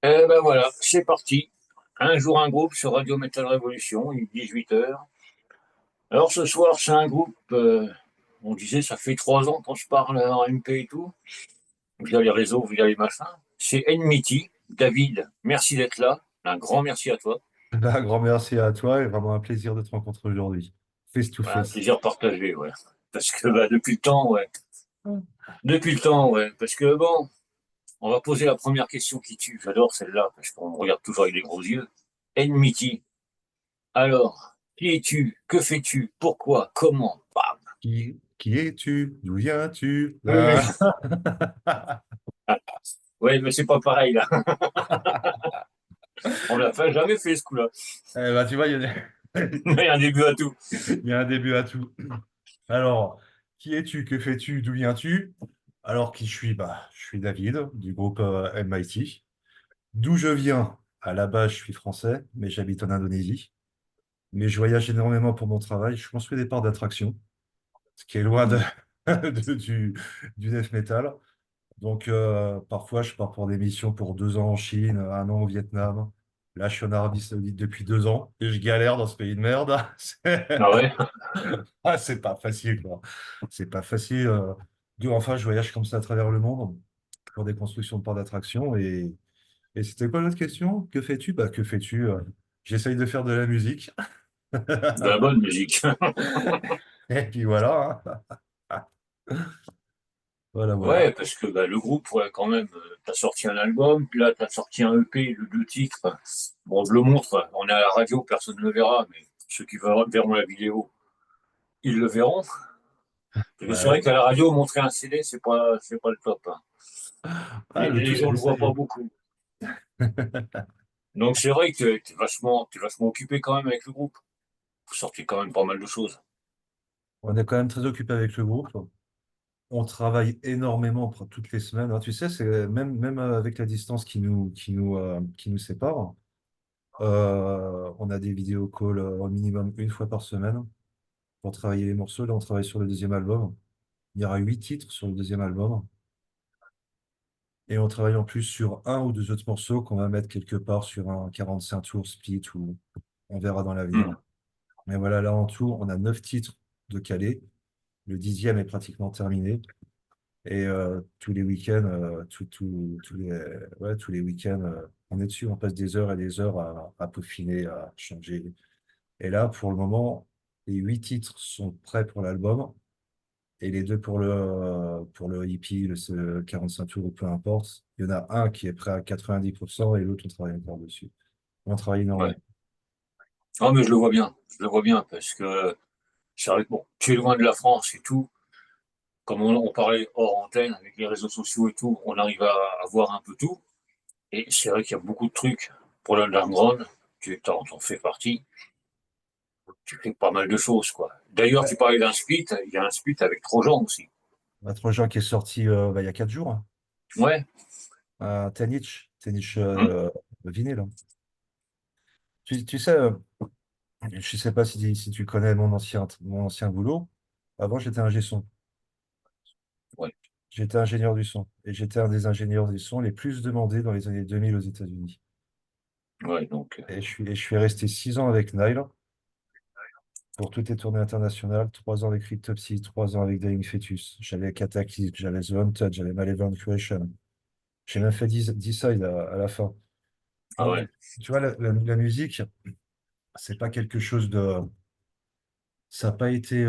Eh ben voilà, c'est parti. Un jour un groupe sur Radio Metal Révolution, il est 18h. Alors ce soir, c'est un groupe, on disait, ça fait 3 ans qu'on se parle en MP et tout, via les réseaux, via les machins. C'est Enmity. David, merci d'être là. Un grand merci à toi. Un grand merci à toi et vraiment un plaisir de te rencontrer aujourd'hui. Face to Ouais, un face. plaisir partagé, ouais. Parce que bah, depuis le temps, ouais. Depuis le temps, ouais. Parce que bon, on va poser la première question qui tue. J'adore celle-là, parce qu'on me regarde toujours avec des gros yeux. Enmity. Alors, qui es-tu? Que fais-tu? Pourquoi? Comment? Bam. Qui es-tu? D'où viens-tu? Oui, oui. Ah. Ouais, mais c'est pas pareil là. On l'a fait, jamais fait ce coup-là. Tu vois, Il y a un début à tout. il y a un début à tout. Alors, qui es-tu? Que fais-tu? D'où viens-tu? Alors, qui je suis? Je suis David du groupe MIT. D'où je viens? À la base, je suis français, mais j'habite en Indonésie. Mais je voyage énormément pour mon travail. Je construis des parcs d'attraction, ce qui est loin Hmm. du death metal. Donc, parfois, je pars pour des missions pour 2 ans en Chine, un an au Vietnam. Là, je suis en Arabie Saoudite depuis 2 ans et je galère dans ce pays de merde. Ah ouais? C'est pas facile, quoi. C'est pas facile. Enfin, je voyage comme ça à travers le monde pour des constructions de parcs d'attractions. Et c'était quoi l'autre question? Que fais-tu? Que fais-tu? J'essaye de faire de la musique. De la bonne musique. Et puis voilà, hein. Voilà, Ouais, voilà. parce que bah, le groupe, ouais, quand même, t'as sorti un album, puis là, t'as sorti un EP de 2 titres. Bon, je le montre, on est à la radio, personne ne le verra, mais ceux qui verront la vidéo, ils le verront. Parce que c'est vrai Ouais. qu'à la radio, montrer un CD, c'est pas le top, hein. Le tout, Les c'est gens ne le voient pas d'essayer. beaucoup. Donc c'est vrai que t'es vachement occupé quand même avec le groupe. Vous sortez quand même pas mal de choses. On est quand même très occupé avec le groupe. On travaille énormément toutes les semaines. Alors, tu sais, c'est même avec la distance qui nous sépare, on a des vidéo calls au minimum une fois par semaine pour travailler les morceaux. Là, on travaille sur le deuxième album. Il y aura 8 titres sur le deuxième album. Et on travaille en plus sur un ou deux autres morceaux qu'on va mettre quelque part sur un 45 tours split ou on verra dans l'avenir. Hmm. Mais voilà, là en tout, on a 9 titres de Calais. Le 10e est pratiquement terminé. Et tous les week-ends, tous les week-ends, on est dessus, on passe des heures et des heures à peaufiner, à changer. Et là, pour le moment, les 8 titres sont prêts pour l'album et les deux pour le EP, ce 45 tours ou peu importe. Il y en a un qui est prêt à 90% et l'autre, on travaille encore dessus. On travaille Ouais. énormément. Ah, mais je le vois bien. Je le vois bien parce que c'est vrai que bon, tu es loin de la France et tout. Comme on parlait hors antenne avec les réseaux sociaux et tout, on arrive à voir un peu tout. Et c'est vrai qu'il y a beaucoup de trucs pour l'underground. Tu en fais partie. Tu fais pas mal de choses, quoi. D'ailleurs, tu Ouais. parlais d'un split. Il y a un split avec Trojan aussi. Notre gens qui est sorti il y a 4 jours, hein. Ouais. Un Tenich Hmm. vinyle, hein. Tu sais, je sais pas si tu connais mon ancien boulot. Avant, j'étais ingé son. Ouais. J'étais ingénieur du son. Et j'étais un des ingénieurs du son les plus demandés dans les années 2000 aux États-Unis. Ouais, donc, Et je suis resté 6 ans avec Nile pour toutes les tournées internationales. 3 ans avec Cryptopsy, 3 ans avec Dying Fetus. J'avais Cataclysm, j'avais The Haunted, j'avais Malevolent Creation. J'ai même fait Decide à la fin. ah Donc, ouais. tu vois, la musique, c'est pas quelque chose de. Ça n'a pas été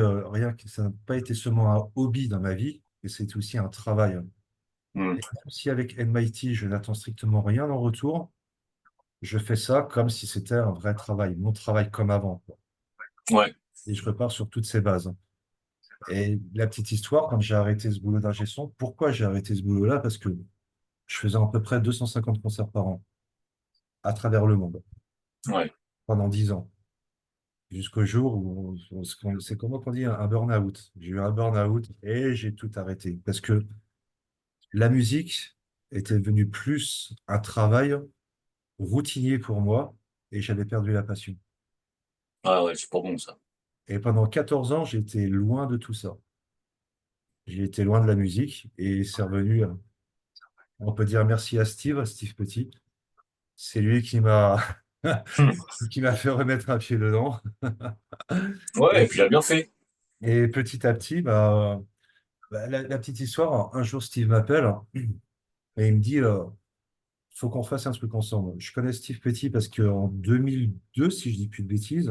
ça n'a pas été seulement un hobby dans ma vie, mais c'est aussi un travail. Hmm. Et même si avec MIT, je n'attends strictement rien en retour, je fais ça comme si c'était un vrai travail, mon travail comme avant, quoi. Ouais. Et je repars sur toutes ces bases. Et la petite histoire, quand j'ai arrêté ce boulot d'ingé son, pourquoi j'ai arrêté ce boulot-là? Parce que je faisais à peu près 250 concerts par an à travers le monde Ouais. pendant 10 ans. Jusqu'au jour où c'est comment qu'on dit un burn-out. J'ai eu un burn-out et j'ai tout arrêté. Parce que la musique était devenue plus un travail routinier pour moi et j'avais perdu la passion. Ah ouais, c'est pas bon ça. Et pendant 14 ans, j'étais loin de tout ça. J'ai été loin de la musique et c'est revenu. On peut dire merci à Steve, Steve Petit. C'est lui qui m'a Hmm. qui m'a fait remettre un pied dedans. Ouais, et Et, puis il a bien fait. et petit à petit, la petite histoire, un jour Steve m'appelle et il me dit faut qu'on fasse un truc ensemble. Je connais Steve Petit parce qu'en 2002, si je dis plus de bêtises,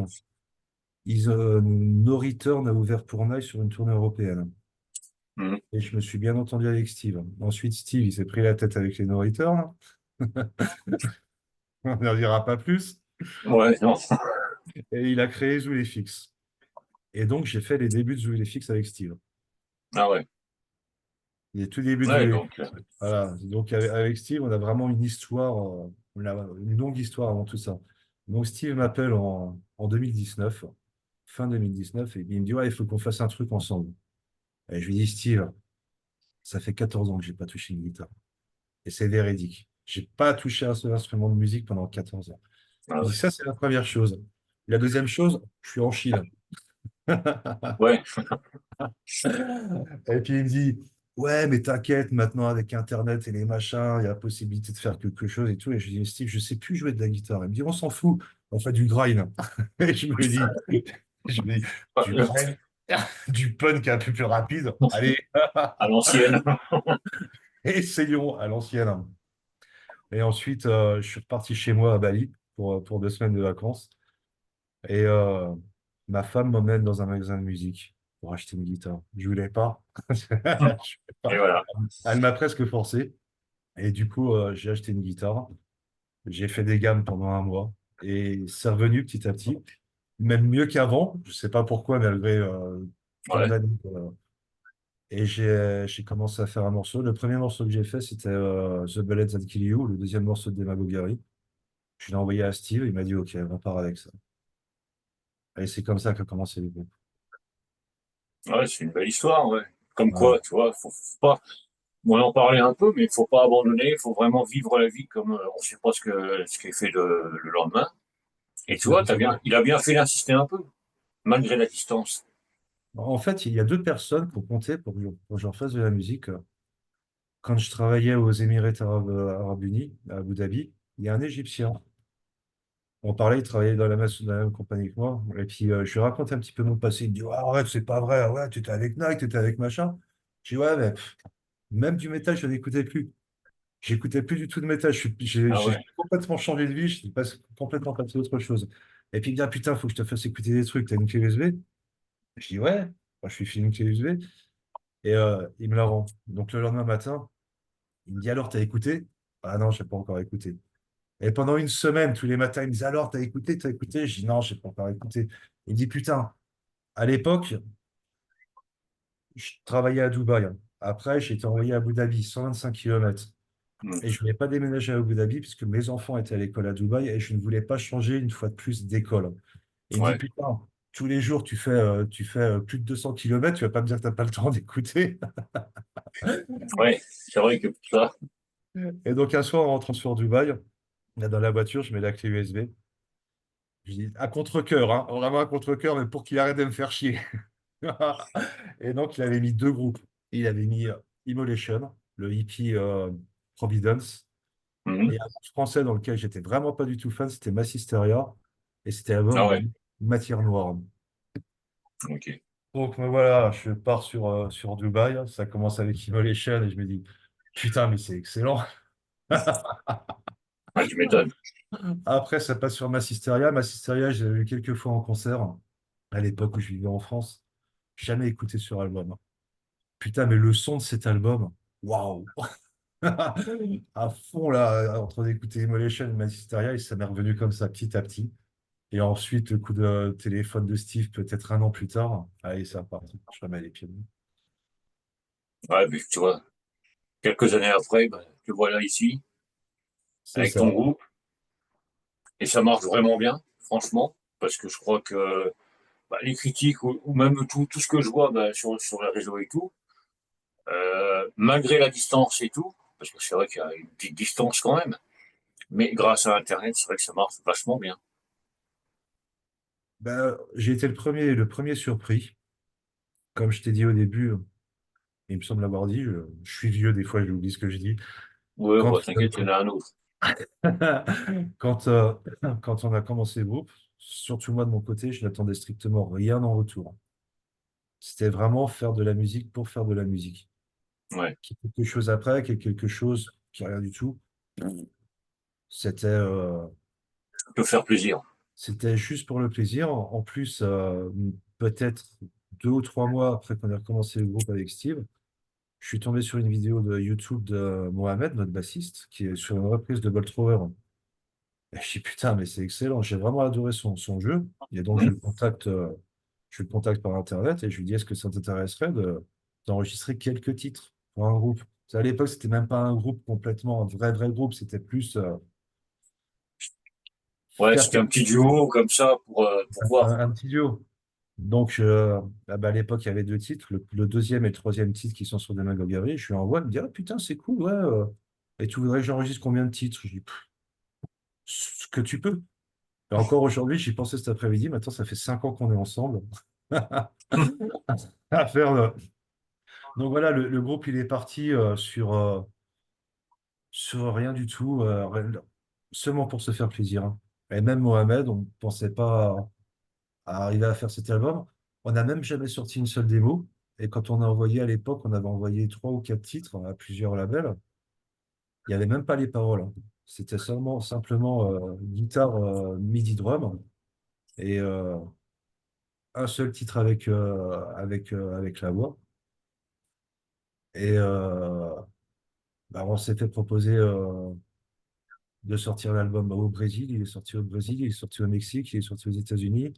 No Return a ouvert pour Nike sur une tournée européenne. Hmm. Et je me suis bien entendu avec Steve. Ensuite, Steve, il s'est pris la tête avec les No Return. On n'en dira pas plus. Ouais, non. Et il a créé Zoulefix. Et donc, j'ai fait les débuts de Zoulefix avec Steve. Ah ouais. Les tout débuts de Ouais, Zoulefix. donc, Voilà. Donc, avec Steve, on a vraiment une histoire, une longue histoire avant tout ça. Donc, Steve m'appelle en 2019, fin 2019, et il me dit, ouais, il faut qu'on fasse un truc ensemble. Et je lui dis, Steve, ça fait 14 ans que j'ai pas touché une guitare. Et c'est véridique. J'ai pas touché un seul instrument de musique pendant 14 ans. ah Je dis, ouais. ça, c'est la première chose. La deuxième chose, je suis en Chine. Ouais, Et puis il me dit, ouais, mais t'inquiète, maintenant avec Internet et les machins, il y a possibilité de faire quelque chose et tout. Et je lui dis, Steve, je sais plus jouer de la guitare. Il me dit, on s'en fout, on fait du grind. Et je me dis, du ouais, grind, du punk un peu plus rapide. Allez, à l'ancienne. essayons à l'ancienne. Et ensuite, je suis reparti chez moi à Bali pour 2 semaines de vacances. Et ma femme m'emmène dans un magasin de musique pour acheter une guitare. Je voulais pas. Je voulais pas. Et voilà. Elle m'a presque forcé. Et du coup, j'ai acheté une guitare. J'ai fait des gammes pendant un mois. Et c'est revenu petit à petit. Même mieux qu'avant. Je sais pas pourquoi, malgré tant Ouais. d'années. Et j'ai commencé à faire un morceau. Le premier morceau que j'ai fait, c'était The Bullets That Kill You, le deuxième morceau de Demagoguerie. Je l'ai envoyé à Steve. Il m'a dit, OK, on part avec ça. Et c'est comme ça qu'a commencé le groupe. Ouais, c'est une belle histoire, ouais. Comme Voilà. quoi, tu vois, faut pas. On en parlait un peu, mais il faut pas abandonner. Il faut vraiment vivre la vie comme on sait pas ce qui est fait le lendemain. Et tu C'est vois, c'est vrai. il a bien fait d'insister un peu, malgré la distance. En fait, il y a deux personnes pour compter pour que j'en fasse de la musique. Quand je travaillais aux Émirats Arabes Unis, à Abu Dhabi, il y a un Égyptien. On parlait, il travaillait dans la même compagnie que moi. Et puis, je lui raconte un petit peu mon passé. Il me dit, ouais, arrête, c'est pas vrai. Ouais, tu étais avec Nike, tu étais avec machin. Je dis, ouais, mais même du métal, je n'écoutais plus. J'écoutais plus du tout de métal. J'ai Ah j'ai ouais, complètement changé de vie. Je suis complètement passé à autre chose. Et puis, il me dit, ah, putain, faut que je te fasse écouter des trucs. T'as une clé USB? Je dis, ouais. Moi, je suis fini une clé USB. Et il me la rend. Donc, le lendemain matin, il me dit, alors, t'as écouté? Ah non, je n'ai pas encore écouté. Et pendant une semaine, tous les matins, il me dit, alors, t'as écouté? T'as écouté? Je dis, non, je n'ai pas encore écouté. Il me dit, putain, à l'époque, je travaillais à Dubaï. Après, j'ai été envoyé à Abu Dhabi, 125 kilomètres. hmm, Et je ne voulais pas déménager à Abu Dhabi puisque mes enfants étaient à l'école à Dubaï et je ne voulais pas changer une fois de plus d'école. Et il me dit, ouais, putain, tous les jours, tu fais plus de 200 kilomètres, tu vas pas me dire que tu n'as pas le temps d'écouter. ouais. C'est vrai que ça, Et donc, un soir, en rentrant sur Dubaï, là, dans la voiture, je mets la clé USB. Je dis, à contre-cœur, hein, vraiment à contre-cœur, mais pour qu'il arrête de me faire chier. Et donc, il avait mis deux groupes. Il avait mis Immolation, le hippie Providence, mhm. et un groupe français dans lequel j'étais vraiment pas du tout fan, c'était Massisteria, et c'était l'album Ah ouais, Matière Noire. ok. Donc voilà, je pars sur Dubaï, ça commence avec Immolation, et je me dis, putain, mais c'est excellent. Ah, tu m'étonnes. Après, ça passe sur Massisteria. Massisteria, j'ai vu quelques fois en concert, à l'époque où je vivais en France. Jamais écouté sur album. Putain, mais le son de cet album, waouh! À fond, là, en train d'écouter Immolation et Massisteria, et ça m'est revenu comme ça, petit à petit. Et ensuite, le coup de téléphone de Steve, peut-être un an plus tard. Allez, c'est reparti. Je remets les pieds dedans. Ouais, mais tu vois, quelques années après, bah, te voilà ici, C'est avec ton ça. groupe, et ça marche vraiment bien, franchement, parce que je crois que bah, les critiques ou même tout ce que je vois bah, sur les réseaux et tout, malgré la distance et tout, parce que c'est vrai qu'il y a une petite distance quand même, mais grâce à Internet, c'est vrai que ça marche vachement bien. Ben, j'ai été le premier surpris. Comme je t'ai dit au début, il me semble l'avoir dit, je suis vieux, des fois, j'oublie ce que je dis. Ouais, Quand, bah, t'inquiète, il y en a un autre. quand, quand on a commencé le groupe, surtout moi de mon côté, je n'attendais strictement rien en retour. C'était vraiment faire de la musique pour faire de la musique. Ouais, Qu'il y ait quelque chose après, qu'il y ait quelque chose qui rien du tout. C'était ça peut faire plaisir. c'était juste pour le plaisir. En plus, peut-être 2 ou 3 mois après qu'on ait recommencé le groupe avec Steve, je suis tombé sur une vidéo de YouTube de Mohamed, notre bassiste, qui est sur une reprise de Bolt Thrower. Et je dis putain, mais c'est excellent. J'ai vraiment adoré son jeu. Et donc, Hmm. je le contacte par Internet et je lui dis, est-ce que ça t'intéresserait d'enregistrer quelques titres pour un groupe? À l'époque, c'était même pas un groupe complètement, un vrai groupe. C'était plus Ouais, faire c'était un petit duo comme ça pour voir. un petit duo. Donc, à l'époque, il y avait 2 titres. Le deuxième et le troisième titre qui sont sur des Mago Gavri. Je lui envoie, il me dit, ah putain, c'est cool, ouais. Et tu voudrais que j'enregistre combien de titres? Je dis, pff, ce que tu peux. Et encore aujourd'hui, j'y pensais cet après-midi. Maintenant, ça fait 5 ans qu'on est ensemble. À faire Donc voilà, le groupe, il est parti sur rien du tout, seulement pour se faire plaisir, hein. Et même Mohamed, on ne pensait pas à arriver à faire cet album. On n'a même jamais sorti une seule démo. Et quand on a envoyé à l'époque, on avait envoyé 3 ou 4 titres à plusieurs labels. Il n'y avait même pas les paroles, hein. C'était simplement guitare, MIDI drum et un seul titre avec la voix. Et bah, on s'est fait proposer de sortir l'album au Brésil. Il est sorti au Brésil, il est sorti au Mexique, il est sorti aux États-Unis,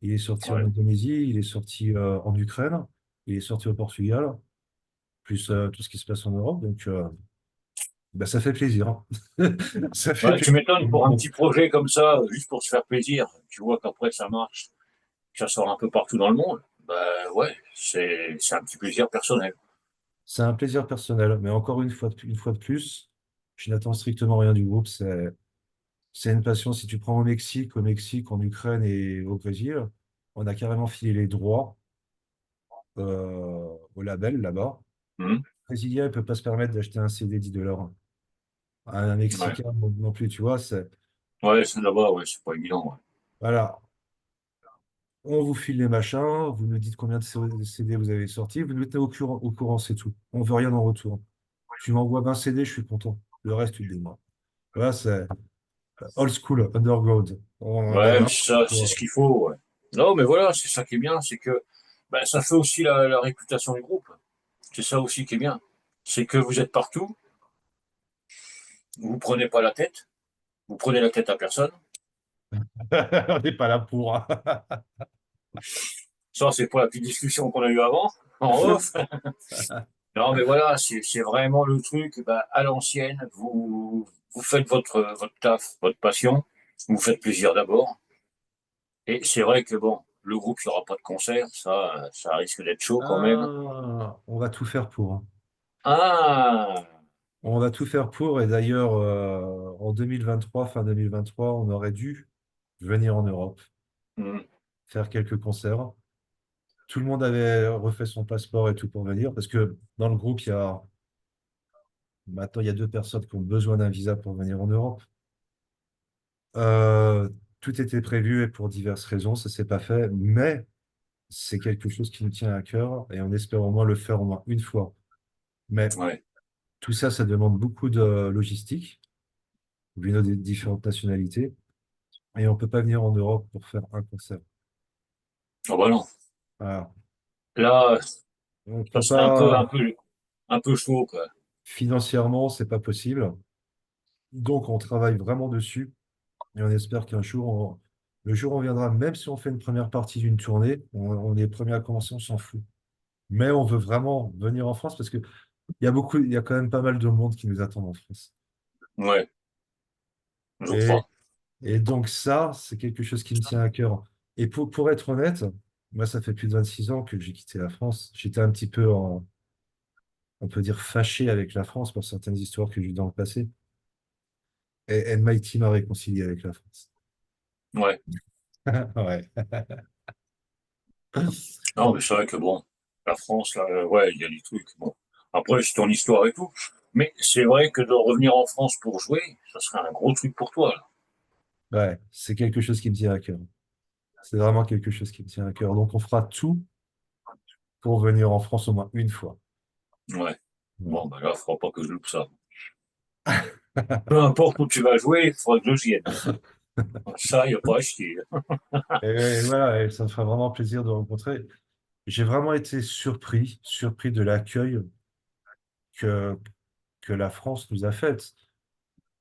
il est sorti en Ouais. Indonésie, il est sorti en Ukraine, il est sorti au Portugal, plus tout ce qui se passe en Europe. Donc, bah, ça fait plaisir, hein. Ça fait Ouais, tu plaisir. m'étonnes pour un petit projet comme ça, juste pour se faire plaisir. Tu vois qu'après ça marche, que ça sort un peu partout dans le monde. Bah ouais, c'est un petit plaisir personnel. C'est un plaisir personnel, mais encore une fois de plus, je n'attends strictement rien du groupe. C'est une passion. Si tu prends au Mexique, en Ukraine et au Brésil, on a carrément filé les droits au label là-bas. Hmm. Le Brésilien ne peut pas se permettre d'acheter un CD 10 $. Un Ouais, Mexicain non plus, tu vois. ouais, c'est là-bas, ouais, c'est pas évident. Ouais. Voilà, on vous file les machins, vous nous dites combien de CD vous avez sorti, vous nous mettez au courant, c'est tout. On veut rien en retour. Tu m'envoies 20 CD, je suis content. Le reste, tu le démarres. Voilà, c'est old school, underground. On est Ouais, mais vraiment ça, c'est ce sur- qu'il faut. Ouais. Non, mais voilà, c'est ça qui est bien, c'est que bah, ça fait aussi la réputation du groupe. C'est ça aussi qui est bien. C'est que vous êtes partout, vous prenez pas la tête, vous prenez la tête à personne. On n'est pas là pour, hein. Ça, c'est pour la petite discussion qu'on a eue avant, en off. Non, mais voilà, c'est vraiment le truc, bah, à l'ancienne, vous faites votre taf, votre passion, vous vous faites plaisir d'abord. Et c'est vrai que bon, le groupe, il n'y aura pas de concert, ça risque d'être chaud quand même. Ah, on va tout faire pour, hein. Ah! On va tout faire pour. Et d'ailleurs, en 2023, fin 2023, on aurait dû venir en Europe, Hmm. faire quelques concerts. Tout le monde avait refait son passeport et tout pour venir, parce que dans le groupe, maintenant, il y a 2 personnes qui ont besoin d'un visa pour venir en Europe. Euh, Tout était prévu et pour diverses raisons, ça s'est pas fait, mais c'est quelque chose qui nous tient à cœur et on espère au moins le faire au moins une fois. Mais Ouais. tout ça, ça demande beaucoup de logistique, vu nos différentes nationalités, et on peut pas venir en Europe pour faire un concert. Ah bah non. Voilà. Là, On ça peut serait pas, un peu chaud, quoi. financièrement, c'est pas possible. Donc, on travaille vraiment dessus. Et on espère qu'un jour, le jour où on viendra, même si on fait une première partie d'une tournée, on est premier à commencer, on s'en fout. Mais on veut vraiment venir en France parce que il y a quand même pas mal de monde qui nous attend en France. Ouais, je Et, crois. et donc ça, c'est quelque chose qui me tient à cœur. Et pour être honnête, moi, ça fait plus de 26 ans que j'ai quitté la France. J'étais un petit peu on peut dire, fâché avec la France pour certaines histoires que j'ai eues dans le passé. Et MIT m'a réconcilié avec la France. Ouais. Ouais. Non, mais c'est vrai que bon, la France, là, ouais, il y a des trucs. Bon. Après, c'est ton histoire et tout. Mais c'est vrai que de revenir en France pour jouer, ça serait un gros truc pour toi, là. Ouais, c'est quelque chose qui me tient à cœur. C'est vraiment quelque chose qui me tient à cœur. Donc, on fera tout pour venir en France au moins une fois. Ouais. Voilà. Bon, ben là, il faudra pas que je loupe ça. Peu importe où tu vas jouer, il faudra que je vienne. Ça, il n'y a pas à chier. Et voilà, et ça me fera vraiment plaisir de rencontrer. J'ai vraiment été surpris de l'accueil que, que la France nous a fait.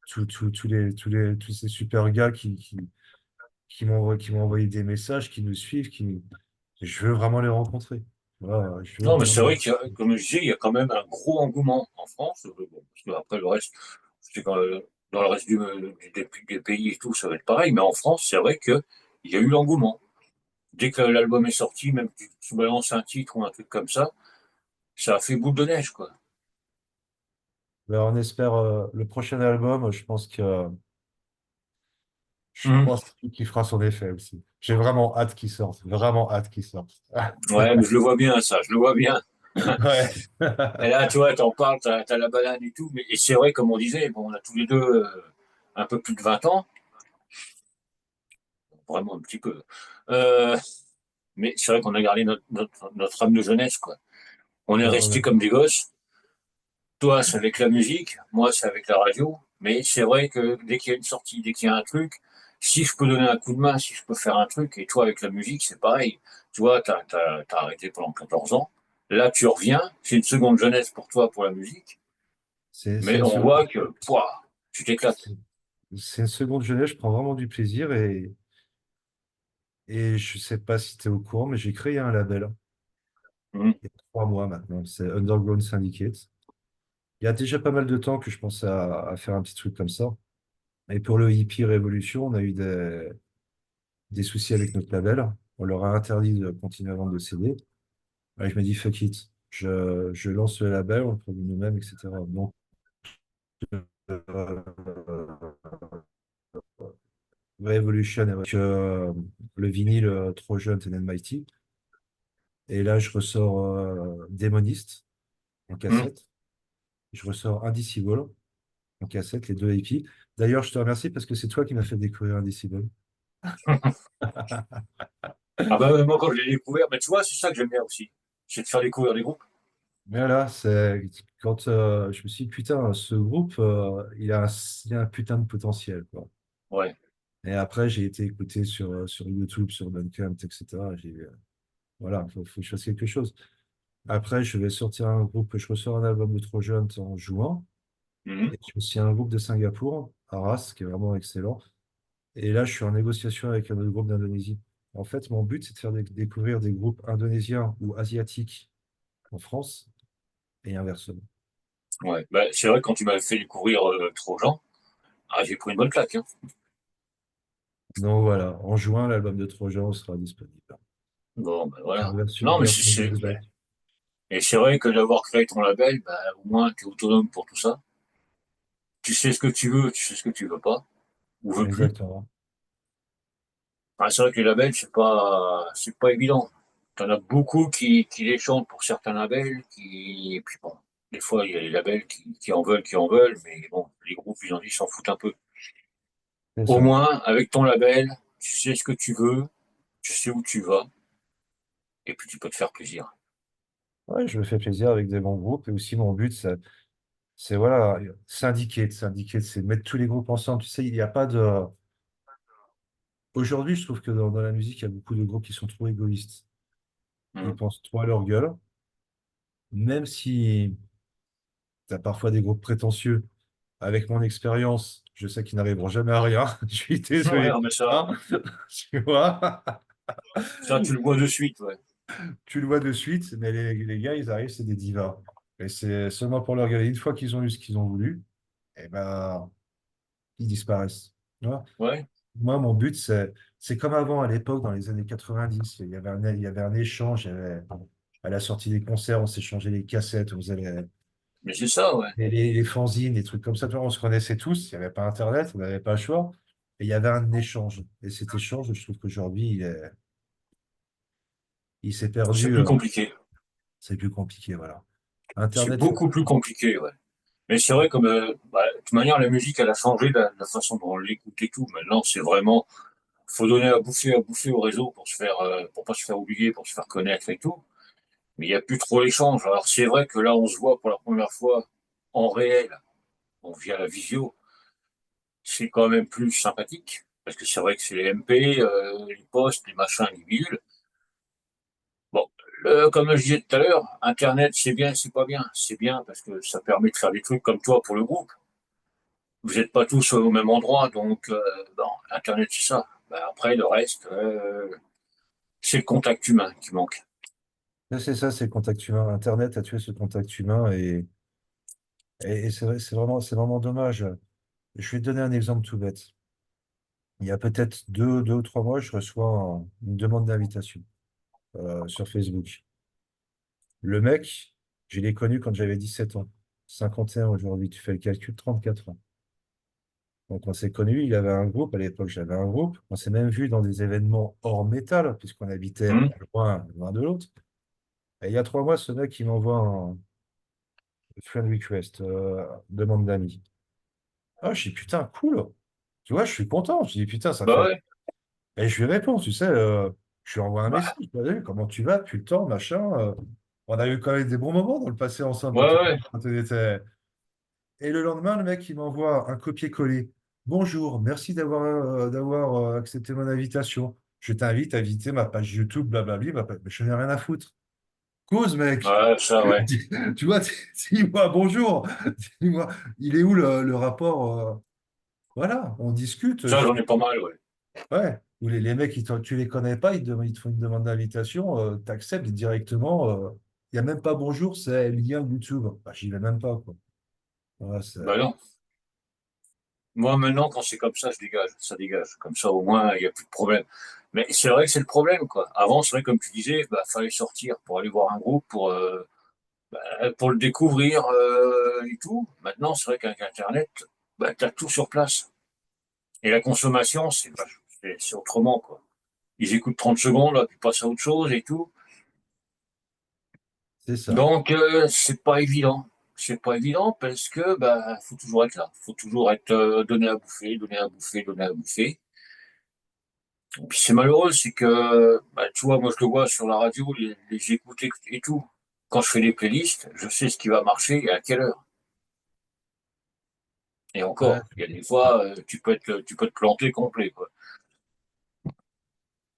Tous ces super gars qui m'ont envoyé des messages, qui nous suivent, je veux vraiment les rencontrer. Voilà, je veux Non, mais vraiment c'est les vrai qu'il y a, rencontrer. comme je disais, il y a quand même un gros engouement en France. Bon, parce que après, le reste, c'est dans le reste des pays et tout, ça va être pareil. Mais en France, c'est vrai qu'il y a eu l'engouement. Dès que l'album est sorti, même si tu balances un titre ou un truc comme ça a fait boule de neige, quoi. Alors, on espère le prochain album, je Mhm. pense qu'il fera son effet aussi. J'ai vraiment hâte qu'il sorte, vraiment hâte qu'il sorte. Ouais, mais je le vois bien, ça, je le vois bien. Ouais. Et là, tu vois, t'en parles, t'as la banane et tout, mais et c'est vrai, comme on disait, bon, on a tous les deux un peu plus de 20 ans, vraiment un petit peu. Euh, mais c'est vrai qu'on a gardé notre âme de jeunesse, quoi. On est Ouais, restés comme des gosses. Toi, c'est avec la musique, moi, c'est avec la radio. Mais c'est vrai que dès qu'il y a une sortie, dès qu'il y a un truc, si je peux donner un coup de main, si je peux faire un truc, et toi, avec la musique, c'est pareil. Tu vois, t'as arrêté pendant 14 ans. Là, tu reviens, c'est une seconde jeunesse pour toi, pour la musique. c'est Mais une on seconde, voit que, pouah, tu t'éclates. c'est c'est une seconde jeunesse, je prends vraiment du plaisir et je sais pas si tu es au courant, mais j'ai créé un label Mmh. il y a 3 mois maintenant, c'est Underground Syndicate. Il y a déjà pas mal de temps que je pensais à faire un petit truc comme ça. Et pour le hippie Révolution, on a eu des soucis avec notre label. On leur a interdit de continuer à vendre de CD. Et je me dis, fuck it. Je lance le label, on le produit nous-mêmes, etc. Donc, euh, Revolution avec le vinyle Trop jeune and Mighty. Et là, je ressors Démoniste en Mmh. cassette. Je ressors Indicible en cassette, les deux hippies. D'ailleurs, je te remercie parce que c'est toi qui m'as fait découvrir Indicible. Ah bah, moi, quand je l'ai découvert, mais tu vois, c'est ça que j'aime bien aussi. C'est de faire découvrir des groupes. Mais là, c'est quand je me suis dit, putain, ce groupe, il a un putain de potentiel, quoi. Ouais. Et après, j'ai été écouté sur YouTube, sur Bandcamp, etc. Voilà, faut que je fasse quelque chose. Après, je vais sortir un groupe, je ressors un album de Trop Jeune en juin. Mmh. Et j'ai aussi un groupe de Singapour, Arras, qui est vraiment excellent. Et là, je suis en négociation avec un autre groupe d'Indonésie. En fait, mon but, c'est de faire découvrir des groupes indonésiens ou asiatiques en France et inversement. Ouais. Bah, c'est vrai que quand tu m'avais fait découvrir Trojan, ah, j'ai pris une bonne claque, hein. Donc voilà, en juin, l'album de Trojan sera disponible. Bon, ben En voilà. version, Non, mais version Bluesback. et c'est vrai que d'avoir créé ton label, bah, au moins, tu es autonome pour tout ça. Tu sais ce que tu veux, tu sais ce que tu veux pas, ou veux plus. Exactement. Ah, c'est vrai que les labels, c'est pas évident. T'en as beaucoup qui les chantent pour certains labels, et puis bon, des fois, il y a les labels qui en veulent, mais bon, les groupes, ils s'en foutent un peu. C'est Au ça. moins, avec ton label, tu sais ce que tu veux, tu sais où tu vas, et puis tu peux te faire plaisir. Ouais, je me fais plaisir avec des bons groupes. Et aussi, mon but, c'est voilà, syndiquer, c'est mettre tous les groupes ensemble. Tu sais, il n'y a pas de. Aujourd'hui, je trouve que dans la musique, il y a beaucoup de groupes qui sont trop égoïstes. Ils Hum. pensent trop à leur gueule, même si tu as parfois des groupes prétentieux. Avec mon expérience, je sais qu'ils n'arriveront jamais à rien. Je suis Ouais, désolé non, pour mais ça. Tu vois, ça, tu le vois de suite, ouais. tu le vois de suite, mais les gars, ils arrivent, c'est des divas. Et c'est seulement pour leur gueule. Et une fois qu'ils ont eu ce qu'ils ont voulu, eh ben, ils disparaissent. Tu vois. Ouais, Moi, mon but, c'est comme avant, à l'époque, dans les années 90. Il y avait un échange. À la sortie des concerts, on s'échangeait les cassettes, on faisait mais c'est ça, ouais. les fanzines, des trucs comme ça. Tu vois, on se connaissait tous. Il n'y avait pas Internet, on n'avait pas le choix. Et il y avait un échange. Et cet échange, je trouve qu'aujourd'hui, il s'est C'est perdu. plus compliqué. C'est plus compliqué, voilà. C'est Internet fait. beaucoup plus compliqué, ouais. Mais c'est vrai, comme de toute manière, la musique, elle a changé la façon dont on l'écoute et tout. Maintenant, c'est vraiment, faut donner à bouffer au réseau pour se faire, pour pas se faire oublier, pour se faire connaître et tout. Mais il n'y a plus trop l'échange. Alors c'est vrai que là, on se voit pour la première fois en réel, donc via la visio, c'est quand même plus sympathique. Parce que c'est vrai que c'est les MP, les posts, les machins, les bidules. Bon, comme je disais tout à l'heure, Internet, c'est bien, c'est pas bien. C'est bien parce que ça permet de faire des trucs comme toi pour le groupe. Vous n'êtes pas tous au même endroit, donc bon, Internet, c'est ça. Ben, après, le reste, c'est le contact humain qui manque. Mais c'est ça, c'est le contact humain. Internet a tué ce contact humain et c'est vrai, c'est vraiment dommage. Je vais te donner un exemple tout bête. Il y a peut-être 2 ou 3 mois, je reçois une demande d'invitation sur Facebook. Le mec, je l'ai connu quand j'avais 17 ans. 51 aujourd'hui, tu fais le calcul, 34 ans. Donc on s'est connus, il avait un groupe, à l'époque j'avais un groupe. On s'est même vu dans des événements hors métal, puisqu'on habitait Hmm. loin l'un de l'autre. Et il y a 3 mois, ce mec, il m'envoie un friend request, demande d'amis. Ah, je dis putain, cool. Tu vois, je suis content. Je dis putain, ça Bah fait. ouais, Et je lui réponds, tu sais, je lui envoie un message. bah, Comment tu vas depuis le temps, machin. On a eu quand même des bons moments dans le passé ensemble ouais, ouais. quand on était. Et le lendemain, le mec, il m'envoie un copier-coller. Bonjour, merci d'avoir accepté mon invitation. Je t'invite à visiter ma page YouTube, blablabla. Mais je n'ai rien à foutre. Cause, mec. Ouais, ça, ouais. Tu vois, dis-moi bonjour. Dis-moi, il est où le rapport voilà, on discute. Ça, j'en ai pas mal, ouais. Ouais. Ou les mecs, tu les connais pas, ils te font une demande d'invitation, tu acceptes directement. Il n'y a même pas bonjour, c'est lien YouTube. Bah, j'y vais même pas, quoi. Voilà, Bah non. Moi, maintenant, quand c'est comme ça, je dégage. Ça dégage. Comme ça, au moins, il n'y a plus de problème. Mais c'est vrai que c'est le problème, quoi. Avant, c'est vrai, comme tu disais, bah, fallait sortir pour aller voir un groupe, pour le découvrir et tout. Maintenant, c'est vrai qu'avec Internet, bah, tu as tout sur place. Et la consommation, c'est autrement, quoi. Ils écoutent 30 secondes, là, puis passent à autre chose et tout. c'est ça. Donc, c'est pas évident. C'est pas évident parce que bah, faut toujours être là. Faut toujours être donné à bouffer, donné à bouffer, donné à bouffer. Et puis c'est malheureux, c'est que, bah, tu vois, moi je le vois sur la radio, les écoutes et tout. Quand je fais des playlists, je sais ce qui va marcher et à quelle heure. Et Ouais, encore, il y a des fois, tu peux te planter complet, quoi. ouais,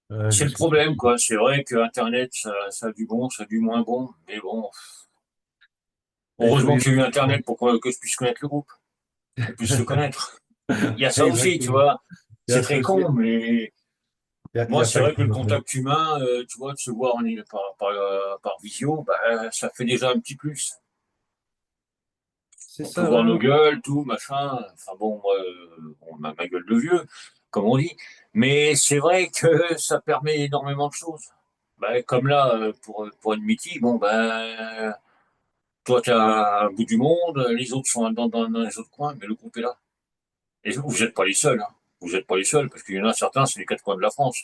je C'est vois le ce que tu veux problème, dire. quoi. C'est vrai que Internet, ça a du bon, ça a du moins bon. Mais bon, Et heureusement que j'ai eu exactement. Internet pour que je puisse connaître le groupe, qu'on puisse se connaître. Il y a ça aussi, tu Exactement. vois. Il y C'est a ça très aussi. con, mais Il y moi, a c'est pas vrai que que le non plus. contact humain, tu vois, de se voir par visio, bah, ça fait déjà un petit plus. C'est On peut ça, voir ouais. nos gueules, tout, machin. Enfin bon, moi, on a ma gueule de vieux, comme on dit. Mais c'est vrai que ça permet énormément de choses. Bah, comme là, pour une meeting, bon, ben, toi, tu à un bout du monde, les autres sont dans les autres coins, mais le groupe est là. Et vous n'êtes pas les seuls, hein. Vous n'êtes pas les seuls, parce qu'il y en a certains, c'est les quatre coins de la France.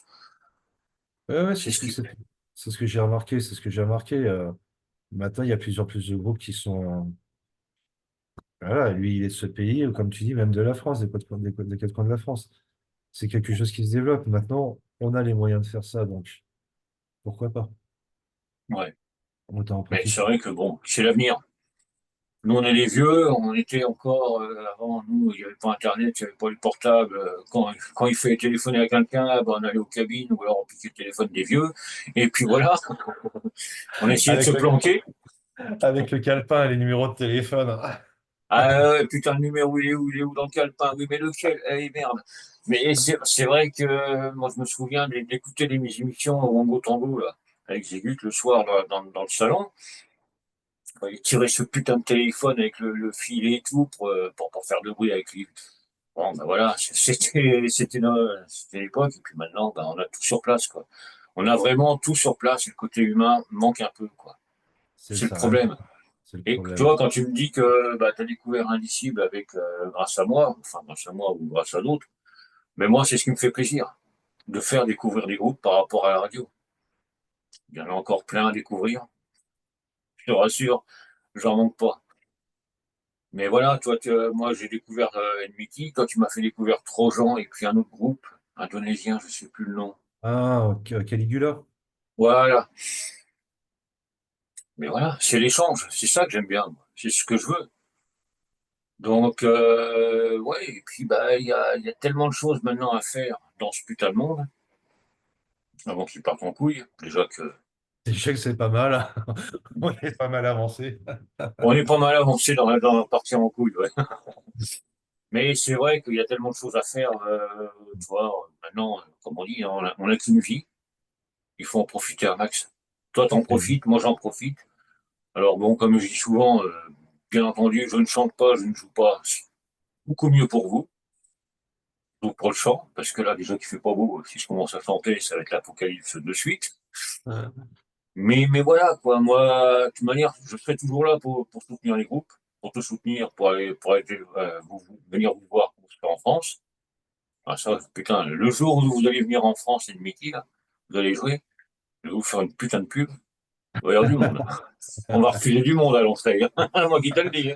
Ouais, ouais, C'est ce qui. c'est ce que j'ai remarqué. C'est ce que j'ai remarqué. Maintenant, il y a plusieurs plus de groupes qui sont. Voilà, lui, il est de ce pays, ou comme tu dis, même de la France, des 4 coins de la France. C'est quelque chose qui se développe. Maintenant, on a les moyens de faire ça, donc pourquoi pas? Ouais. Autant en Mais c'est profiter. vrai que bon, c'est l'avenir. Nous, on est les vieux, on était encore, avant, nous, il n'y avait pas Internet, il n'y avait pas le portable. Quand il fallait téléphoner à quelqu'un, ben, on allait aux cabines ou alors on piquait le téléphone des vieux. Et puis voilà, on essayait de se Avec le, planquer. avec le calepin et les numéros de téléphone. Ah, putain, le numéro, il est où dans le calepin? Oui, mais lequel? Eh merde. Mais c'est vrai que moi, je me souviens d'écouter les émissions au Wango Tango, là, avec Zégut le soir dans le salon. Il tirait ce putain de téléphone avec le fil et tout pour pas faire de bruit avec lui. Bon, ben voilà, c'était l'époque, et puis maintenant, ben, on a tout sur place, quoi. On a vraiment tout sur place, et le côté humain manque un peu, quoi. C'est C'est le ça, ouais, problème. c'est le Et tu problème. vois, quand tu me dis que bah, tu as découvert Indicible grâce à moi, enfin grâce à moi ou grâce à d'autres, mais moi, c'est ce qui me fait plaisir, de faire découvrir des groupes par rapport à la radio. Il y en a encore plein à découvrir, je te rassure, j'en manque pas. Mais voilà, toi, moi, j'ai découvert Enmity. Toi, tu m'as fait découvrir Trojan et puis un autre groupe indonésien, je sais plus le nom. Ah, Caligula. Voilà. Mais voilà, c'est l'échange. C'est ça que j'aime bien, moi. C'est ce que je veux. Donc, ouais, et puis, bah, il y a tellement de choses maintenant à faire dans ce putain de monde, avant qu'il parte en couille. Déjà que, Je sais que c'est pas mal. On est pas mal avancé. on est pas mal avancé dans partir en couille, ouais. Mais c'est vrai qu'il y a tellement de choses à faire, tu vois, maintenant, comme on dit, on a qu'une vie. Il faut en profiter un max. Toi, t'en profites, moi, j'en profite. Alors, bon, comme je dis souvent, bien entendu, je ne chante pas, je ne joue pas. C'est beaucoup mieux pour vous. Donc, pour le chant, parce que là, déjà qu'il fait pas beau, si je commence à chanter, ça va être l'apocalypse de suite. Mais voilà, quoi. Moi, de toute manière, je serai toujours là pour soutenir les groupes, pour te soutenir, pour aller venir vous voir pour ce en France. Ah, ça, putain, le jour où vous allez venir en France et le midi, là, vous allez jouer, je vais vous faire une putain de pub. Il va y avoir du monde. On va refiler du monde à l'entrée. Moi qui te le dis.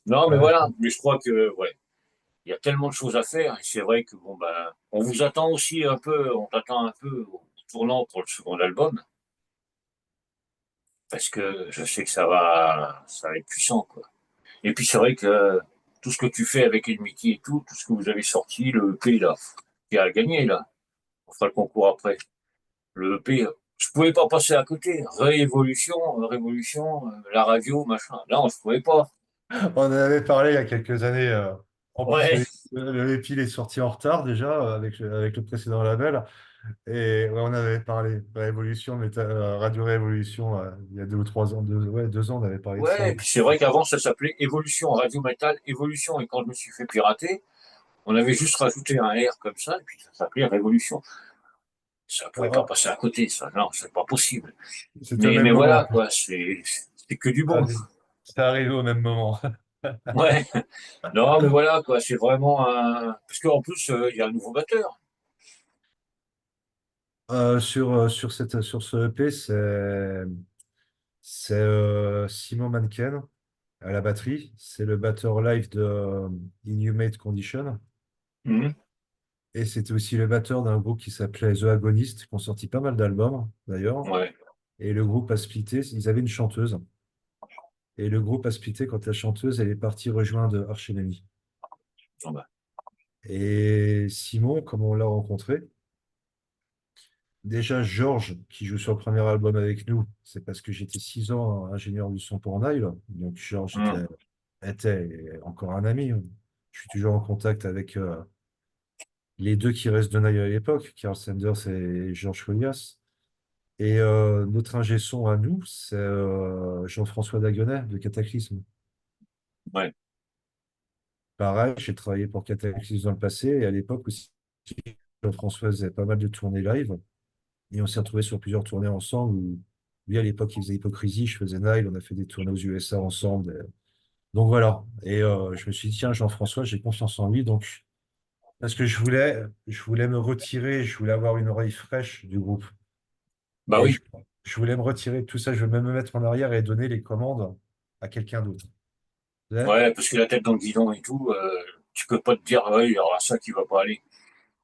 Non, mais Ouais, voilà. Mais je crois que, ouais, il y a tellement de choses à faire. Et c'est vrai que, bon, ben, on vous attend aussi un peu, on t'attend un peu au tournant pour le second album. Parce que je sais que ça va être puissant, quoi. Et puis c'est vrai que tout ce que tu fais avec Enmity et tout ce que vous avez sorti, le EP là, qui a gagné là, on fera le concours après. Le EP, je pouvais pas passer à côté. Révolution, révolution, la radio, machin. Là, je pouvais pas. on en avait parlé il y a quelques années. En plus, Ouais, le Épile est sorti en retard déjà avec le précédent label. Et ouais, on avait parlé Révolution, Radio Révolution, il y a 2 ou 3 ans, ouais, 2 ans, on avait parlé de ça. ouais. Et puis c'est vrai qu'avant ça s'appelait Évolution, Radio Metal, Évolution. Et quand je me suis fait pirater, on avait juste rajouté un R comme ça, et puis ça s'appelait Révolution. Ça pouvait pas Ah, passer à côté, ça. Non, c'est pas possible. c'était au Mais même moment en voilà, plus. quoi, c'est que du Ah, bon. c'est arrivé au même moment. Ouais. Non, mais voilà, quoi, c'est vraiment un. Parce qu'en plus, il y a un nouveau batteur. Sur ce EP, c'est Simon Manken à la batterie. C'est le batteur live de Inhumate Condition. Mhm. Et c'était aussi le batteur d'un groupe qui s'appelait The Agonist, qui ont sorti pas mal d'albums d'ailleurs. Ouais. Et le groupe a splitté, ils avaient une chanteuse. Et le groupe a splitté quand la chanteuse, elle est partie rejoindre Arch Enemy. Bon, bah, Et Simon, comme on l'a rencontré, déjà Georges, qui joue sur le premier album avec nous, c'est parce que j'étais 6 ans ingénieur du son pour Nile. Donc Georges mhm. était encore un ami. Je suis toujours en contact avec les deux qui restent de Nile à l'époque, Carl Sanders et Georges Folias. Et notre ingé son à nous, c'est Jean-François Daguenet de Cataclysme. Ouais. Pareil, j'ai travaillé pour Cataclysme dans le passé et à l'époque aussi, Jean-François faisait pas mal de tournées live et on s'est retrouvés sur plusieurs tournées ensemble. Lui, à l'époque, il faisait Hypocrisie, je faisais Nile, on a fait des tournées aux USA ensemble. Donc voilà. Et je me suis dit, tiens, Jean-François, j'ai confiance en lui. Donc, parce que je voulais me retirer, je voulais avoir une oreille fraîche du groupe. Bah Et oui. je voulais me retirer de tout ça, je voulais même me mettre en arrière et donner les commandes à quelqu'un d'autre. Ouais. Ouais, parce que la tête dans le guidon et tout, tu peux pas te dire, ouais, il y aura ça qui va pas aller.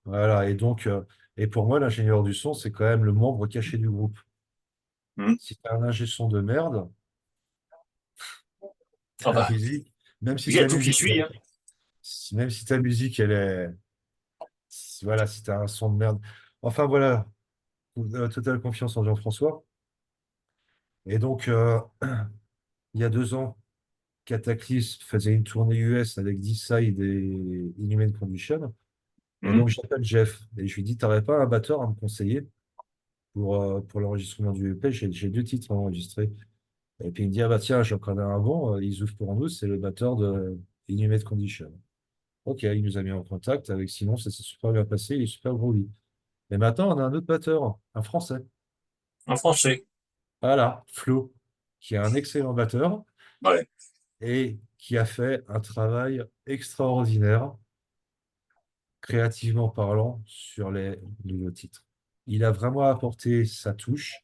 Voilà, et pour moi, l'ingénieur du son, c'est quand même le membre caché du groupe. Mhm. Si tu as un ingé son de merde, Ah la bah, musique, même il si y a ta tout qui musique, suit, hein. même si ta musique, elle est, voilà, si tu as un son de merde. Enfin voilà, totale confiance en Jean-François. Et donc, il y a 2 ans, Cataclysm faisait une tournée US avec D-Side et Inhuman Condition. Et Mhm. donc, j'appelle Jeff et je lui dis, t'aurais pas un batteur à me conseiller pour l'enregistrement du EP? J'ai 2 titres à enregistrer. Et puis il me dit, ah bah tiens, j'en connais un bon, ils ouvrent pour nous, c'est le batteur de Inhumate Condition. Ok, il nous a mis en contact avec Simon, ça s'est super bien passé, il est super groovy. Mais maintenant, on a un autre batteur, un Français. En français. Voilà, Flo, qui est un excellent batteur Ouais. et qui a fait un travail extraordinaire, créativement parlant, sur les nouveaux titres. Il a vraiment apporté sa touche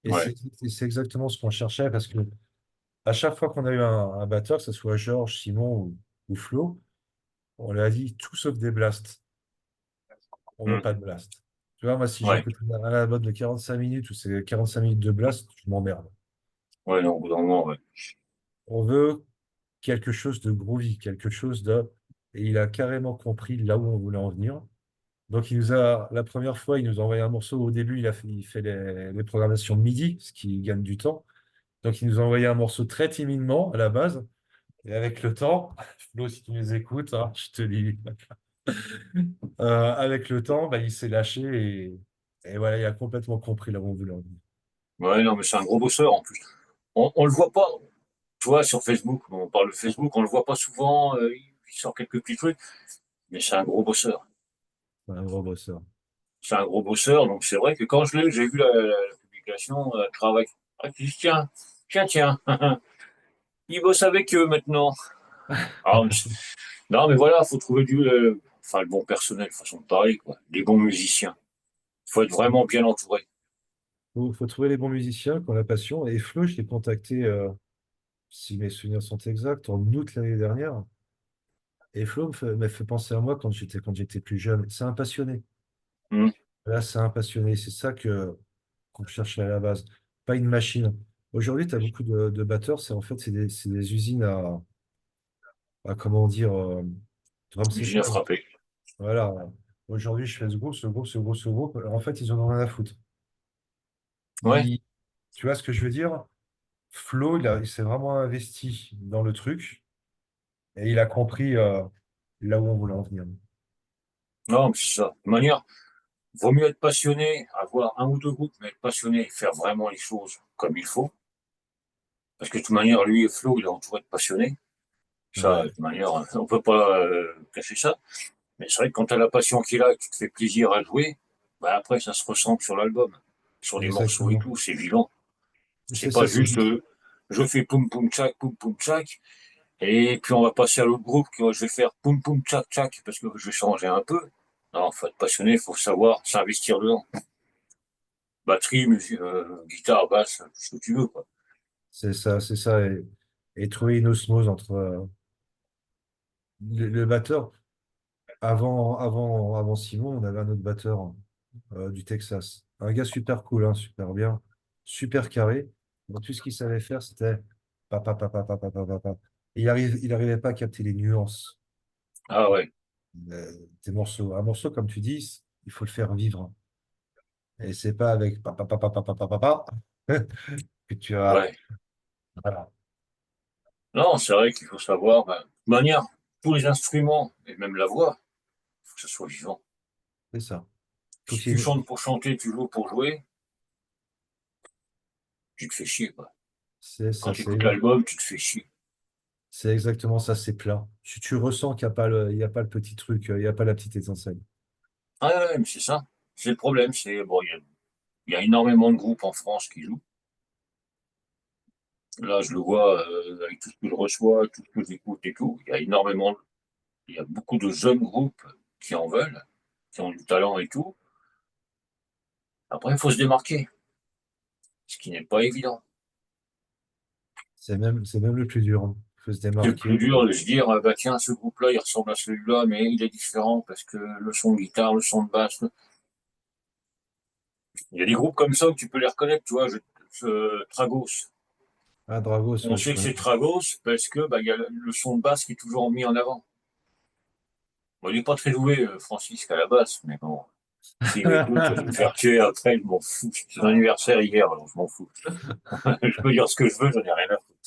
et Ouais. c'est exactement ce qu'on cherchait parce que à chaque fois qu'on a eu un batteur, que ce soit Georges, Simon ou Flo, on lui a dit tout sauf des blasts. On veut Hmm. pas de blast. Tu vois, moi, si Ouais, j'écoute un album de 45 minutes ou c'est 45 minutes de blast, je m'emmerde. ouais, non, au bout d'un moment, ouais. On veut quelque chose de groovy, quelque chose de. Et il a carrément compris là où on voulait en venir. Donc, la première fois, il nous a envoyé un morceau. Au début, il fait les programmations MIDI, ce qui gagne du temps. Donc, il nous a envoyé un morceau très timidement à la base. Et avec le temps, Flo, si tu nous écoutes, hein, je te dis, avec le temps, bah, il s'est lâché et voilà, il a complètement compris là où on voulait en venir. Ouais, non, mais c'est un gros bosseur en plus. On le voit pas, tu vois, sur Facebook, on parle de Facebook, on le voit pas souvent, il sort quelques petits trucs, mais c'est un gros bosseur. C'est un gros bosseur. C'est un gros bosseur, donc c'est vrai que quand j'ai vu la publication, travail, ah, je dis, tiens, tiens, tiens, il bosse avec eux maintenant. Ah, non, mais voilà, faut trouver enfin, le bon personnel, façon de parler, quoi. Des bons musiciens. Il faut être vraiment bien entouré. Faut trouver les bons musiciens qui ont la passion. Et Flo, je l'ai contacté, si mes souvenirs sont exacts, en août l'année dernière. Et Flo m'a fait penser à moi quand j'étais plus jeune. C'est un passionné. Hmm. Là, c'est un passionné. C'est ça qu'on cherche à la base. Pas une machine. Aujourd'hui, tu as beaucoup de batteurs. C'est des usines comment dire, drum Usine à session. frapper. Voilà. Aujourd'hui, je fais ce groupe, ce groupe, ce groupe, ce groupe. En fait, ils en ont rien à foutre. Ouais. Ils- Tu vois ce que je veux dire? Flo, il s'est vraiment investi dans le truc et il a compris là où on voulait en venir. Non, mais c'est ça. De toute manière, vaut mieux être passionné, avoir un ou deux groupes, mais être passionné et faire vraiment les choses comme il faut. Parce que de toute manière, lui et Flo, il est entouré de passionnés. Ça, de Ouais, toute manière, on peut pas cacher ça. Mais c'est vrai que quand tu as la passion qu'il a, que tu te fais plaisir à jouer, bah après, ça se ressent sur l'album, sur les morceaux et exactement. tout, c'est vivant. C'est C'est pas ça, juste je fais poum poum tchak, et puis on va passer à l'autre groupe que je vais faire poum poum tchak tchak parce que je vais changer un peu. Non, faut être passionné, faut savoir s'investir dedans. Batterie, musique, guitare, basse, tout ce que tu veux, quoi. c'est ça. Et trouver une osmose entre le batteur. Avant Simon, on avait un autre batteur du Texas. Un gars super cool, hein, super bien, super carré. Donc, tout ce qu'il savait faire, c'était papa, papa, papa, papa, papa. Et il arrivait pas à capter les nuances. Ah ouais, Des morceaux. Un morceau, comme tu dis, il faut le faire vivre. Et c'est pas avec papa, papa, papa, papa, papa que tu as. ouais. Voilà, Non, c'est vrai qu'il faut savoir, ben, de toute manière, tous les instruments, et même la voix, il faut que ce soit vivant. c'est ça. Faut Si qu'il y tu ait une- chantes pour chanter, tu joues pour jouer, tu te fais chier, quoi. C'est Quand ça, tu écoutes l'album, tu te fais chier. c'est exactement ça, c'est plat. Tu ressens qu'il n'y a pas il y a pas le petit truc, il n'y a pas la petite étincelle. Ah ouais, ouais, mais c'est ça. C'est le problème, c'est, bon, il y a énormément de groupes en France qui jouent. Là, je le vois avec tout ce que je reçois, tout ce que j'écoute et tout. Il y a beaucoup de jeunes groupes qui en veulent, qui ont du talent et tout. Après, il faut se démarquer, ce qui n'est pas évident. C'est même le plus dur, hein. Il faut se C'est le plus démarquer. dur de se dire, ah bah tiens, ce groupe-là, il ressemble à celui-là, mais il est différent parce que le son de guitare, le son de basse. Il y a des groupes comme ça que tu peux les reconnaître, tu vois, Tragos. Ah, Dragos, On ouais, je sait que connais. c'est Tragos parce que bah, il y a le son de basse qui est toujours mis en avant. Bon, il n'est pas très doué, Francis, qu'à la basse, mais bon, s'il m'écoute, je vais me faire tuer après, je m'en fous. C'était son anniversaire hier, alors je m'en fous. Je peux dire ce que je veux, j'en ai rien à foutre.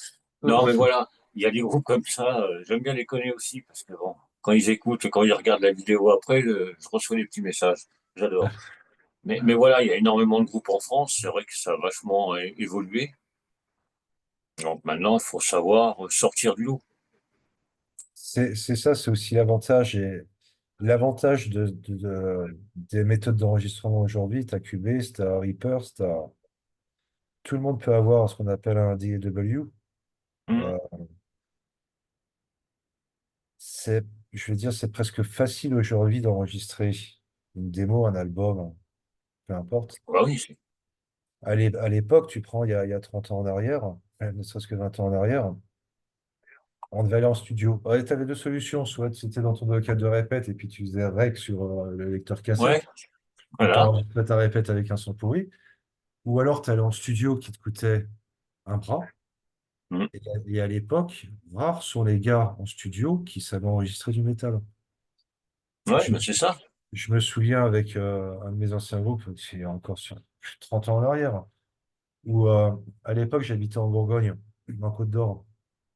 Non, mais voilà, il y a des groupes comme ça, j'aime bien les connaître aussi, parce que bon, quand ils écoutent, quand ils regardent la vidéo après, je reçois des petits messages. J'adore. Mais voilà, il y a énormément de groupes en France, c'est vrai que ça a vachement évolué. Donc maintenant, il faut savoir sortir du lot. C'est ça, c'est aussi l'avantage l'avantage des méthodes d'enregistrement aujourd'hui. Tu as Cubase, tu as Reaper, tout le monde peut avoir ce qu'on appelle un DAW. Hmm. Euh, c'est, je veux dire, c'est presque facile aujourd'hui d'enregistrer une démo, un album, peu importe. Bah oui, À l'époque, tu prends il y a 30 ans en arrière. ne serait-ce que 20 ans en arrière, on devait aller en studio. Ouais, tu avais deux solutions. Soit tu étais dans ton local de répète et puis tu faisais rec sur le lecteur Ouais, cassette et tu voilà. enregistrais ta répète avec un son pourri. Ou alors tu allais en studio qui te coûtait un bras. Mm. Et à l'époque, rares sont les gars en studio qui savaient enregistrer du métal. Ouais, Je, mais c'est ça. je me souviens avec un de mes anciens groupes, c'est encore sur plus de 30 ans en arrière, où à l'époque j'habitais en Bourgogne, en Côte d'Or.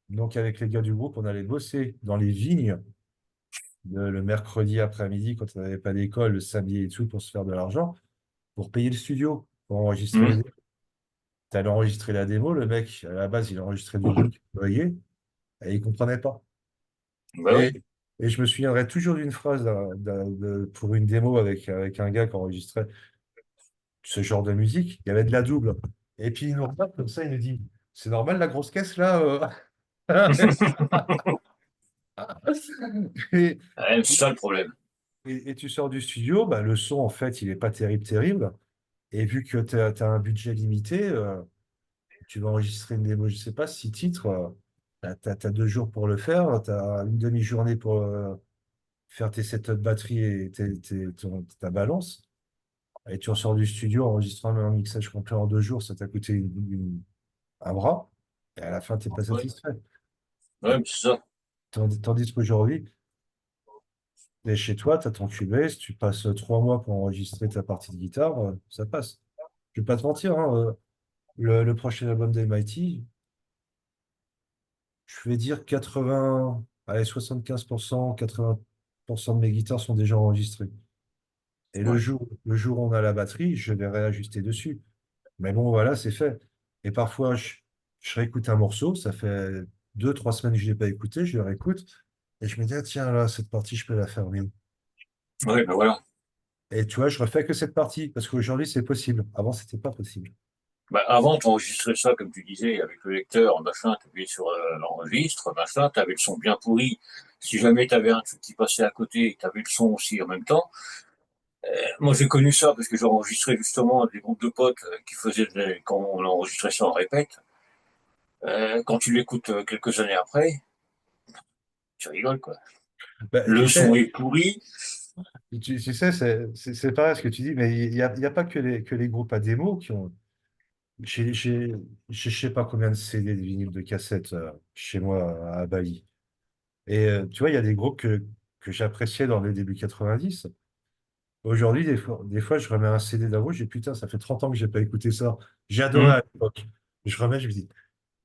Donc avec les gars du groupe, on allait bosser dans les vignes le mercredi après-midi quand on n'avait pas d'école, le samedi et tout, pour se faire de l'argent, pour payer le studio, pour enregistrer les Mm. démos. T'allais enregistrer la démo, le mec, à la base, il enregistrait du bruit qu'il voyait, et il comprenait pas. Bah oui. Et, et je me souviendrai toujours d'une phrase pour une démo avec un gars qui enregistrait ce genre de musique. Il y avait de la double. Et puis il nous regarde comme ça, il nous dit, c'est normal la grosse caisse là et, Ouais, c'est ça le problème. et tu sors du studio, bah, le son en fait, il n'est pas terrible, terrible. Et vu que tu as un budget limité, tu vas enregistrer une démo, je sais pas, 6 titres. Tu as 2 jours pour le faire, tu as une demi-journée pour faire tes setups batterie et ta balance. Et tu en sors du studio, enregistrant un mixage complet en 2 jours, ça t'a coûté un bras. Et à la fin, tu n'es pas Ouais, satisfait. ouais, mais c'est ça. Tandis qu'aujourd'hui, tu es chez toi, tu as ton Cubase, tu passes 3 mois pour enregistrer ta partie de guitare, ça passe. Je vais pas te mentir, hein, le prochain album d'MIT, je vais dire 80, allez, 75%, 80% de mes guitares sont déjà enregistrées. Et Ouais. le jour où on a la batterie, je vais réajuster dessus. Mais bon, voilà, c'est fait. Et parfois, je réécoute un morceau, ça fait 2, 3 semaines que je ne l'ai pas écouté, je le réécoute, et je me dis, ah, tiens, là, cette partie, je peux la faire mieux. Ouais, ben voilà. Et tu vois, je refais que cette partie, parce qu'aujourd'hui, c'est possible. Avant, c'était pas possible. Bah, avant, tu enregistrais ça, comme tu disais, avec le lecteur, machin, tu appuyais sur l'enregistre, machin, tu avais le son bien pourri. Si jamais tu avais un truc qui passait à côté, tu avais le son aussi en même temps. Moi, j'ai connu ça parce que j'enregistrais justement des groupes de potes qui faisaient, quand on enregistrait ça en répète. Quand tu l'écoutes quelques années après, tu rigoles, quoi. Bah, Le tu son sais, est pourri. tu sais, c'est pareil ce que tu dis, mais il y a pas que les groupes à démo qui ont. Je sais pas combien de CD, de vinyles, de cassettes chez moi à Bali. Et tu vois, il y a des groupes que j'appréciais dans les débuts 90. Aujourd'hui, des fois, je remets un CD d'un groupe, je dis putain, ça fait 30 ans que j'ai pas écouté ça. J'ai adoré Hum. à l'époque. Je remets, je me dis,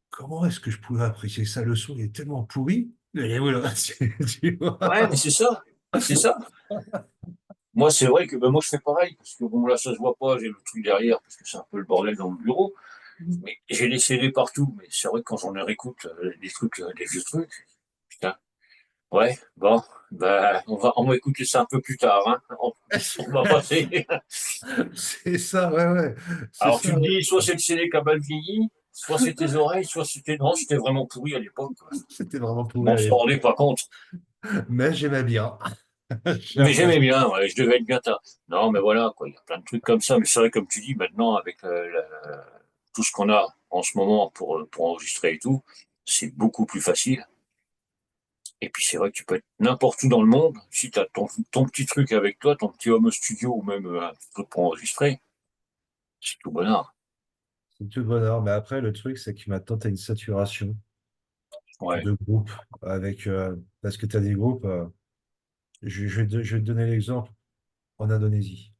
comment est-ce que je pouvais apprécier ça? Le son est tellement pourri. Et voilà, tu vois. Ouais, mais c'est ça. C'est ça. Moi, c'est vrai que ben, moi, je fais pareil, parce que bon, là, ça se voit pas, j'ai le truc derrière, parce que c'est un peu le bordel dans le bureau. Mais j'ai les CD partout, mais c'est vrai que quand j'en réécoute des trucs, des vieux trucs, putain, ouais, bon, bah, on va écouter ça un peu plus tard, hein. On va passer. C'est ça, ouais, ouais. C'est Alors ça, tu me ouais. dis, soit c'est le CD qui a mal vieilli, soit c'est tes oreilles, soit c'était non, c'était vraiment pourri à l'époque, quoi. C'était vraiment Mais pourri on à se l'époque. rendait pas compte. Mais j'aimais bien. J'ai Mais j'aimais apprécié. bien, ouais, je devais être bien tard. Non, mais voilà, quoi, il y a plein de trucs comme ça. Mais c'est vrai, comme tu dis, maintenant, avec tout ce qu'on a en ce moment pour enregistrer et tout, c'est beaucoup plus facile. Et puis c'est vrai que tu peux être n'importe où dans le monde, si tu as ton petit truc avec toi, ton petit home studio ou même un petit truc pour enregistrer, c'est tout bonheur. C'est tout bonheur. Mais après, le truc, c'est que maintenant, tu as une saturation Ouais. de groupes parce que tu as des groupes. Je vais te donner l'exemple en Indonésie.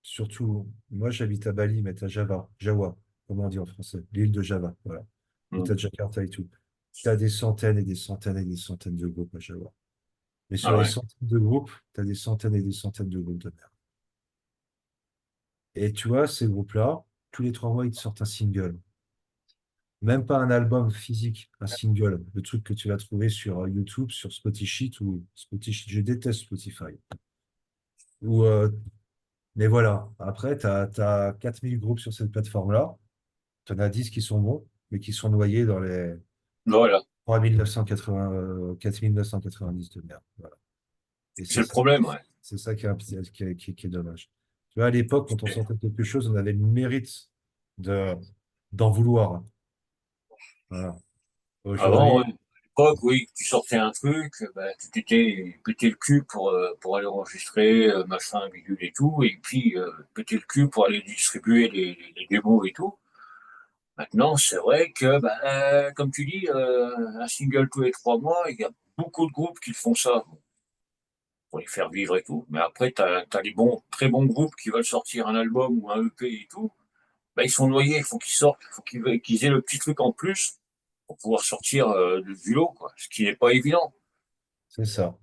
Surtout, moi, j'habite à Bali, mais tu as Jawa, comment on dit en français, l'île de Java, voilà. Où tu Mm. as Jakarta et tout. Tu as des centaines et des centaines et des centaines de groupes à Jawa. Mais sur Ah les ouais. centaines de groupes, tu as des centaines et des centaines de groupes de merde. Et tu vois, ces groupes-là, tous les 3 mois, ils te sortent un single. Même pas un album physique, un single. Le truc que tu vas trouver sur YouTube, sur Spotify ou Spotify. Je déteste Spotify. Ou, mais voilà, après, tu as 4000 groupes sur cette plateforme-là. Tu en as 10 qui sont bons, mais qui sont noyés dans les Voilà. 3980, 4990 de merde. Voilà. Et C'est le problème, ouais. c'est ça qui qui est dommage. Tu vois, à l'époque, quand on sortait quelque chose, on avait le mérite de, d'en vouloir. Voilà. Avant, Aujourd'hui, ouais, à l'époque, oui, tu sortais un truc, bah, tu t'étais pété le cul pour aller enregistrer, machin, bidule et tout, et puis péter le cul pour aller distribuer les démos et tout. Maintenant, c'est vrai que, bah, comme tu dis, un single tous les 3 mois, il y a beaucoup de groupes qui font ça pour les faire vivre et tout. Mais après, tu as les bons, très bons groupes qui veulent sortir un album ou un EP et tout. Bah, ils sont noyés, il faut qu'ils sortent, il faut qu'ils aient le petit truc en plus pour pouvoir sortir du lot, quoi, ce qui n'est pas évident. c'est ça.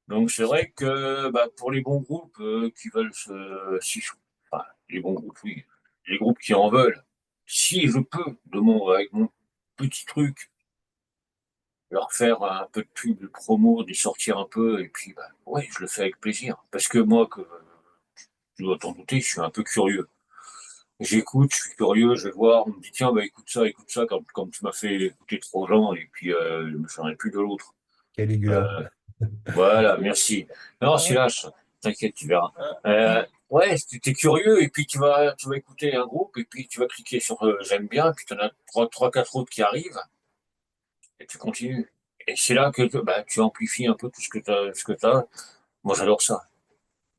Donc c'est vrai que bah, pour les bons groupes qui veulent enfin, les bons groupes, oui, les groupes qui en veulent, si je peux, avec mon petit truc, leur faire un peu de pub, de promo, d'y sortir un peu, et puis bah, ouais, je le fais avec plaisir. Parce que moi, que tu dois t'en douter, je suis un peu curieux. J'écoute, je suis curieux, je vais voir, on me dit tiens, bah écoute ça, comme tu m'as fait écouter trop gens, et puis je me souviendrai plus de l'autre. Caligula. Euh, voilà, merci. Non, c'est lâche, t'inquiète, tu verras. Ouais, tu es curieux, et puis tu vas écouter un groupe, et puis tu vas cliquer sur j'aime bien, puis tu en as trois, quatre autres qui arrivent, et tu continues. Et c'est là que bah, tu amplifies un peu tout ce que t'as. Moi, j'adore ça.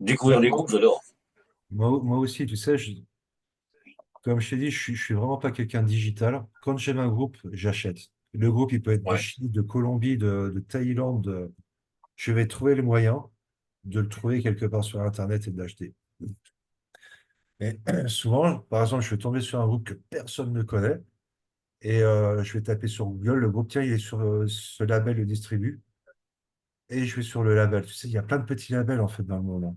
Découvrir Bah, des groupes, j'adore. moi aussi, tu sais, comme je t'ai dit, je suis vraiment pas quelqu'un de digital. Quand j'aime un groupe, j'achète. Le groupe, il peut être de Ouais. Chine, de Colombie, de Thaïlande. Je vais trouver le moyen de le trouver quelque part sur Internet et de l'acheter. Et souvent, par exemple, je vais tomber sur un groupe que personne ne connaît et je vais taper sur Google, le groupe, tiens, il est sur ce label, le distribue. Et je vais sur le label. Tu sais, il y a plein de petits labels en fait dans le monde.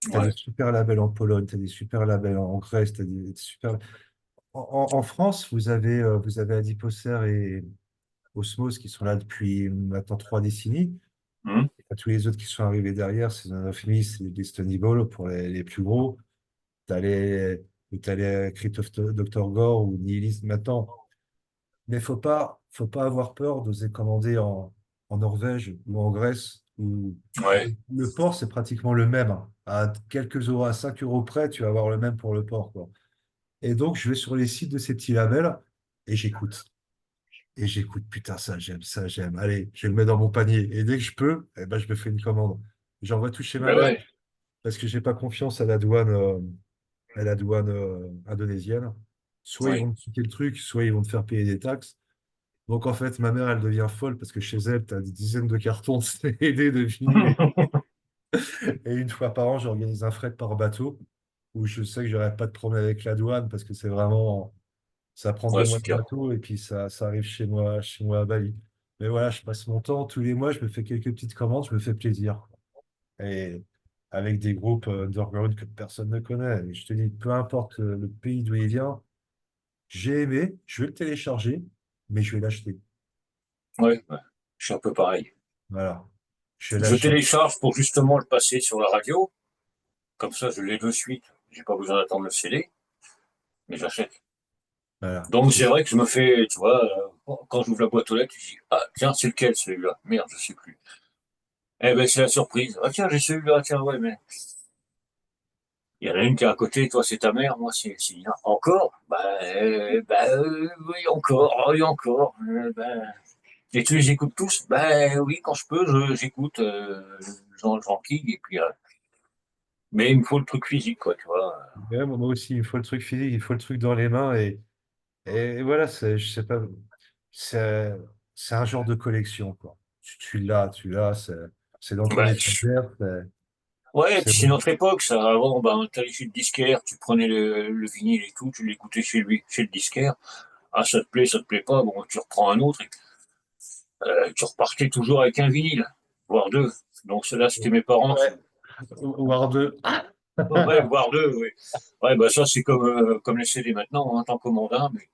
Tu as des Ouais. super labels en Pologne, tu as des super labels en Grèce, tu as des super. En France, vous avez Adiposer et Osmose qui sont là depuis maintenant 3 décennies. Hum, Et t'as tous les autres qui sont arrivés derrière, c'est Season of Mist et les Stony Ball pour les plus gros. T'as les Crypt of Dr. Gore ou Nihilism maintenant. Mais faut pas avoir peur d'oser commander en Norvège ou en Grèce où ouais. le port, c'est pratiquement le même. À quelques euros, à 5 euros près, tu vas avoir le même pour le port, quoi. Et donc, je vais sur les sites de ces petits labels et j'écoute. Et j'écoute, putain, ça, j'aime, ça, j'aime. Allez, je le mets dans mon panier. Et dès que je peux, eh ben, je me fais une commande. J'envoie tout chez ma Ben mère ouais. parce que j'ai pas confiance à la douane indonésienne. Soit ils Ouais. vont me piquer le truc, soit ils vont te faire payer des taxes. Donc, en fait, ma mère, elle devient folle parce que chez elle, tu as des dizaines de cartons de CD, de vinyles. Et une fois par an, j'organise un fret par bateau où je sais que j'aurai pas de problème avec la douane parce que c'est vraiment, ça prend deux Ouais, mois c'est de clair. bateau et puis ça arrive chez moi à Bali. Mais voilà, je passe mon temps tous les mois, je me fais quelques petites commandes, je me fais plaisir. Et avec des groupes underground que personne ne connaît. Et je te dis, peu importe le pays d'où il vient, j'ai aimé, je vais le télécharger, mais je vais l'acheter. Ouais, ouais. Je suis un peu pareil. Voilà. Je Je l'achète. télécharge pour justement le passer sur la radio. Comme ça, je l'ai de suite. J'ai pas besoin d'attendre le CD, mais j'achète. Voilà. Donc c'est vrai que je me fais, tu vois, quand j'ouvre la boîte aux lettres, je dis, ah tiens, c'est lequel celui-là? Merde, je sais plus. Eh ben c'est la surprise. Ah tiens, j'ai celui-là, tiens, ouais, mais il y en a une qui est à côté, toi c'est ta mère, moi c'est encore? Oui, encore, oui, encore. Et tu les écoutes tous? Ben oui, quand je peux, j'écoute, j'enquille, et puis mais il me faut le truc physique, quoi, tu vois. Ouais, moi aussi, il faut le truc physique, il faut le truc dans les mains. Et voilà, je sais pas, c'est, c'est un genre de collection, quoi. Tu l'as, c'est dans ton Ben, étagère, ouais, et c'est puis c'est bon. notre époque, ça. Avant, ben, t'allais chez le disquaire, tu prenais le vinyle et tout, tu l'écoutais chez lui, chez le disquaire. Ah, ça te plaît pas, bon, tu reprends un autre, et tu repartais toujours avec un vinyle, voire deux. Donc, cela, c'était mes parents qui, Ouais. Voire deux. ouais, voire deux, oui. Ouais, bah, ça, c'est comme les CD maintenant, hein, t'en commandes un, mais,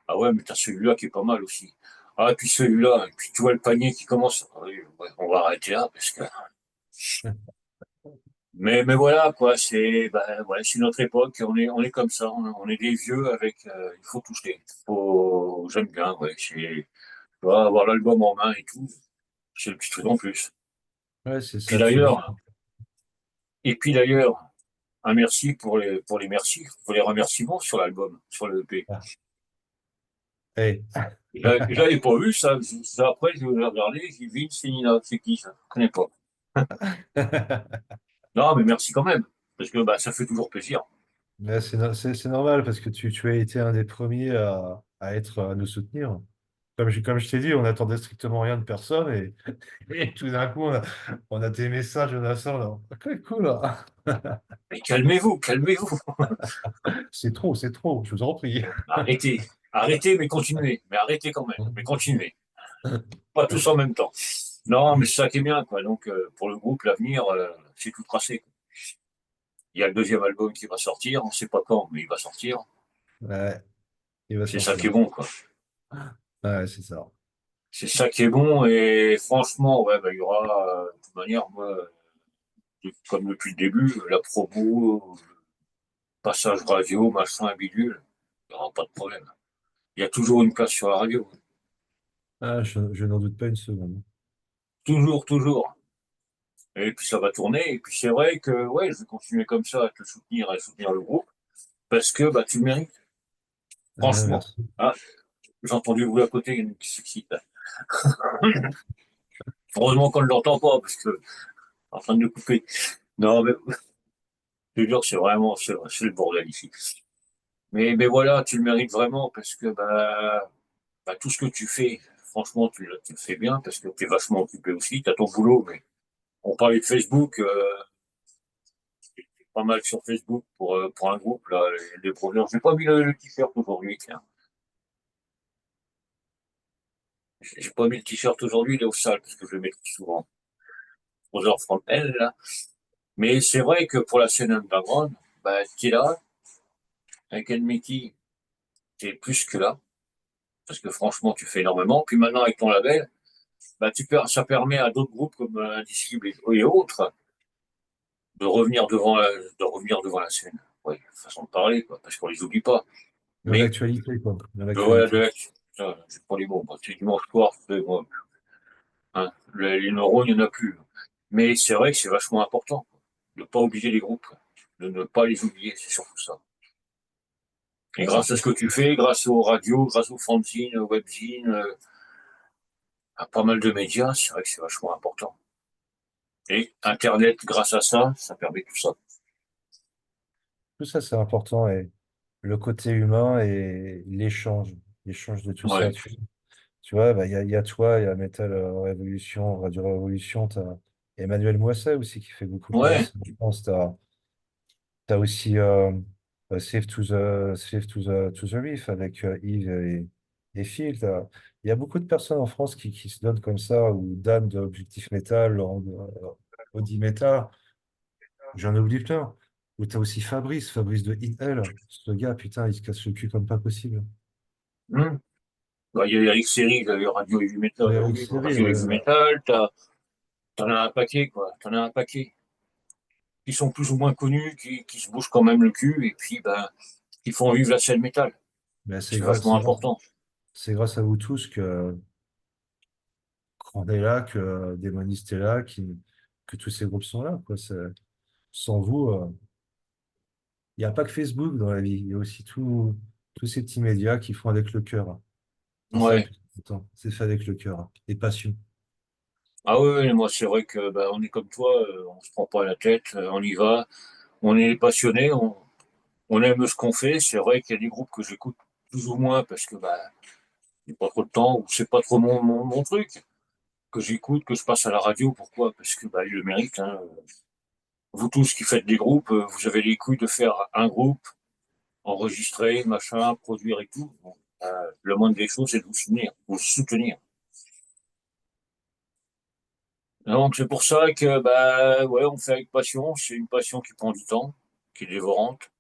ah ouais, mais t'as celui-là qui est pas mal aussi. Ah, et puis celui-là, et puis tu vois le panier qui commence. Ah oui, ouais, on va arrêter là, parce que mais voilà, quoi, ouais, c'est notre époque, on est comme ça, on est des vieux avec, il faut tout jeter. J'aime bien, ouais, tu vois, avoir l'album en main et tout, c'est le petit truc en plus. Ouais, c'est Puis ça, d'ailleurs, puis d'ailleurs, un merci pour les merci, pour les remerciements sur l'album, sur le EP. Hey. J'avais pas vu ça. Après, je l'ai regardé, j'ai vu Vince et Nina. C'est qui ça? Je connais pas. Non, mais merci quand même. Parce que bah, ça fait toujours plaisir. Mais c'est normal parce que tu as été un des premiers à nous soutenir. Comme je t'ai dit, on n'attendait strictement rien de personne et tout d'un coup, on a tes messages, Jonathan. Là. Ok, cool. Là. Mais calmez-vous, calmez-vous. C'est trop, je vous en prie. Arrêtez. Arrêtez, mais continuez. Mais arrêtez quand même. Mais continuez. Pas tous en même temps. Non, mais c'est ça qui est bien, quoi. Donc, pour le groupe, l'avenir, c'est tout tracé. Il y a le deuxième album qui va sortir. On ne sait pas quand, mais il va sortir. Ouais, il va C'est ça sortir. qui est bon, quoi. Ouais, c'est ça. C'est ça qui est bon. Et franchement, ouais, bah, il y aura, de toute manière, moi, comme depuis le début, la promo, passage radio, machin, bidule, il n'y aura pas de problème. Il y a toujours une place sur la radio. Ah, je n'en doute pas une seconde. Toujours, toujours. Et puis ça va tourner. Et puis c'est vrai que ouais, je vais continuer comme ça à te soutenir et soutenir le groupe parce que bah, tu le mérites, Ah, franchement. merci. Ah, j'ai entendu le bruit à côté, il y en a une qui s'excite. Heureusement qu'on ne l'entend pas parce que en train de le couper. Non, mais je te jure, c'est vraiment c'est le bordel ici. Mais voilà, tu le mérites vraiment parce que bah, tout ce que tu fais, franchement, tu le fais bien parce que tu es vachement occupé aussi. Tu as ton boulot, mais on parlait de Facebook. Pas mal sur Facebook pour un groupe, là, les brothers. J'ai pas mis le t-shirt aujourd'hui, tiens. J'ai pas mis le t-shirt aujourd'hui, il est au sale, parce que je le mets souvent. Brothers from Hell, là. Mais c'est vrai que pour la scène underground, bah, t'es là, avec Enmity, t'es plus que là, parce que franchement, tu fais énormément. Puis maintenant, avec ton label, bah, ça permet à d'autres groupes comme Indicible et autres de revenir devant la scène. Oui, façon de parler, quoi, parce qu'on les oublie pas. De Mais, l'actualité, quoi. De voilà, l'actualité. j'ai pas les mots, moi. C'est dimanche soir, moi, hein. Les neurones, il n'y en a plus. Mais c'est vrai que c'est vachement important de ne pas oublier les groupes, de ne pas les oublier, c'est surtout ça. Et Ouais, c'est grâce à ce que tu fais, grâce aux radios, grâce aux fanzines, aux webzines, à pas mal de médias, c'est vrai que c'est vachement important. Et Internet, grâce à ça, ça permet tout ça. tout ça, c'est important. Et le côté humain et l'échange de tout ça. Ouais, Tu vois, bah, il y a toi, il y a Metal Révolution, Radio Révolution, tu as Emmanuel Moisset aussi qui fait beaucoup de ouais, basses. Je pense, tu as aussi Save to the Reef avec Yves et Phil. Il y a beaucoup de personnes en France qui se donnent comme ça, ou Dan de Objectif Metal, Laurent de Audi Metal, j'en oublie plein. Ou tu as aussi Fabrice de In Hell. Ce gars, putain, il se casse le cul comme pas possible. hum. Bah, il y a Eric Serry, il y a Radio Heavy Metal, Eric oui, Serry, Radio ouais, Heavy ouais. Metal, t'en as un paquet, quoi. T'en as un paquet. Qui sont plus ou moins connus, qui se bougent quand même le cul, et puis, ben, qui font vivre la scène métal. Mais C'est vachement important. c'est grâce à vous tous qu'on est là, que Démoniste est là, que tous ces groupes sont là, quoi. Sans vous, il n'y a pas que Facebook dans la vie. Il y a aussi tous ces petits médias qui font avec le cœur. C'est ça le Ouais. plus important. C'est fait avec le cœur et passion. Ah oui, moi c'est vrai que bah, on est comme toi, on se prend pas la tête, on y va, on est passionné, on aime ce qu'on fait. C'est vrai qu'il y a des groupes que j'écoute plus ou moins parce que bah j'ai pas trop de temps ou c'est pas trop mon truc que j'écoute, que je passe à la radio. Pourquoi? Parce que bah ils le méritent. Hein. Vous tous qui faites des groupes, vous avez les couilles de faire un groupe, enregistrer, machin, produire et tout. Bon, le moindre des choses, c'est de vous soutenir. Donc c'est pour ça que bah ouais, on fait avec passion. C'est une passion qui prend du temps, qui est dévorante.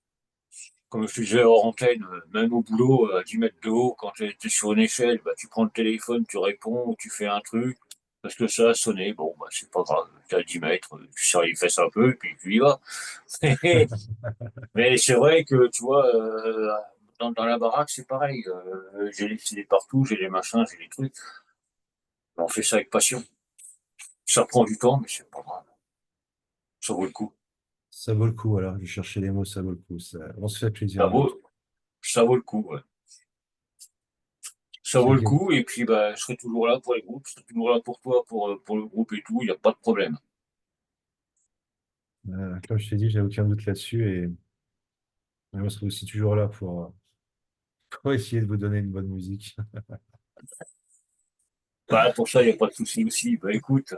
Comme je te disais hors antenne, même au boulot, à 10 mètres de haut, quand tu es sur une échelle, bah, tu prends le téléphone, tu réponds, tu fais un truc, parce que ça a sonné. Bon, bah, c'est pas grave, tu as 10 mètres, tu sers les fesses un peu, et puis tu y vas. Mais c'est vrai que, tu vois, dans la baraque, c'est pareil. J'ai les CD partout, j'ai les machins, j'ai les trucs. On fait ça avec passion. Ça prend du temps, mais c'est pas grave. Ça vaut le coup. Ça vaut le coup, alors. Je cherchais les mots, ça vaut le coup. On se fait plaisir, Ça nous. vaut, ça vaut le coup, ouais. ça vaut le coup. Et puis, bah, je serai toujours là pour les groupes, je serai toujours là pour toi, pour le groupe et tout. Il n'y a pas de problème. Comme je t'ai dit, j'ai aucun doute là-dessus et moi, je serai aussi toujours là pour essayer de vous donner une bonne musique. Bah, pour ça, il n'y a pas de souci aussi. Bah, écoute,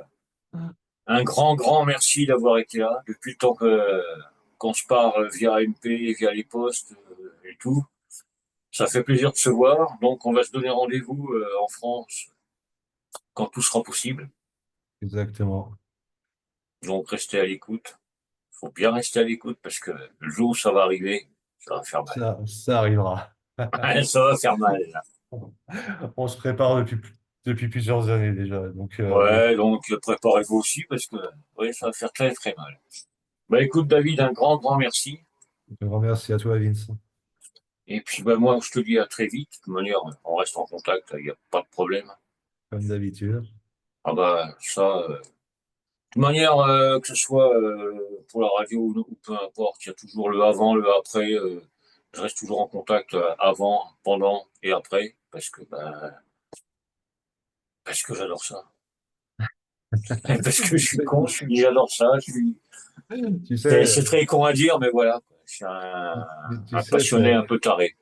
un grand, grand merci d'avoir été là depuis le temps qu'on se parle via MP, via les postes et tout. Ça fait plaisir de se voir. Donc, on va se donner rendez-vous en France quand tout sera possible. Exactement. Donc, restez à l'écoute. Faut bien rester à l'écoute parce que le jour où ça va arriver, ça va faire mal. Ça arrivera. Ça va faire mal. On se prépare depuis plusieurs années déjà. Donc, oui. Ouais, donc préparez-vous aussi parce que ouais, ça va faire très très mal. Bah écoute David, un grand grand merci. Un grand merci à toi, Vince, Et puis bah moi je te dis à très vite. De toute manière, on reste en contact, il n'y a pas de problème. comme d'habitude. Ah bah ça, de toute manière, que ce soit pour la radio ou peu importe, il y a toujours le avant, le après. Je reste toujours en contact avant, pendant et après parce que j'adore ça. Parce que je suis con, j'adore ça. Tu C'est sais, très con à dire, mais voilà. Je suis tu un sais, passionné un peu taré.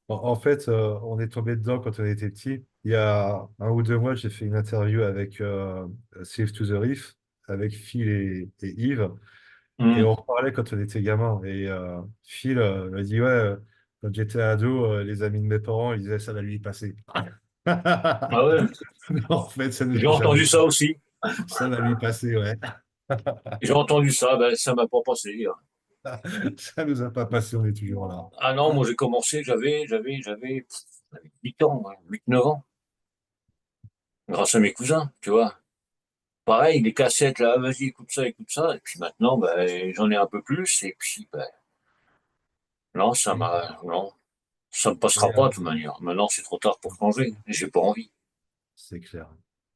en fait, on est tombé dedans quand on était petit. Il y a 1 ou 2 mois, j'ai fait une interview avec Save to the Reef, avec Phil et Yves. Et Hmm. on reparlait quand on était gamin. Et Phil m'a dit, ouais, quand j'étais ado, les amis de mes parents, ils disaient, ça va lui passer. Ah ouais, Mais en fait, ça nous j'ai a jamais entendu ça passé. aussi. Ça va lui passer, ouais. J'ai entendu ça, ben, ça m'a pas passé. Ça nous a pas passé, on est toujours là. Ah non, moi j'ai commencé, j'avais 8 ans, 8, 9 ans, grâce à mes cousins, tu vois. Pareil, les cassettes, là, vas-y, écoute ça, écoute ça. Et puis maintenant, ben, j'en ai un peu plus. Et puis, ben, non, non, ça me Et, passera pas de toute manière. Maintenant, c'est trop tard pour changer. J'ai pas envie. c'est clair.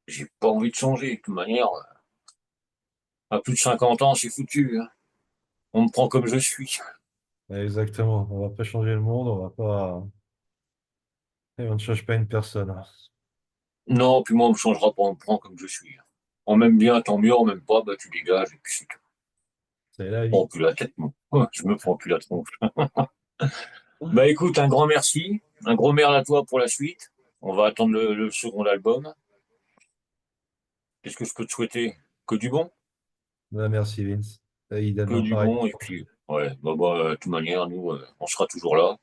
J'ai pas envie de changer. De toute manière, à plus de 50 ans, c'est foutu, hein. On me prend comme je suis. Exactement. On va pas changer le monde, on va pas. Et on ne change pas une personne. Non, puis moi, on me changera pas, on me prend comme je suis. On m'aime bien, tant mieux, on m'aime pas, bah tu dégages, et puis c'est tout. C'est la Je me prends vie. plus la tête, moi. Ouais, je me prends plus la tronche. Bah écoute, un grand merci, un gros merde à toi pour la suite. On va attendre le second album. Qu'est-ce que je peux te souhaiter? Que du bon? Bah, merci, Vince. Que Idem, du pareil. bon, et puis, ouais, de toute manière, nous, on sera toujours là.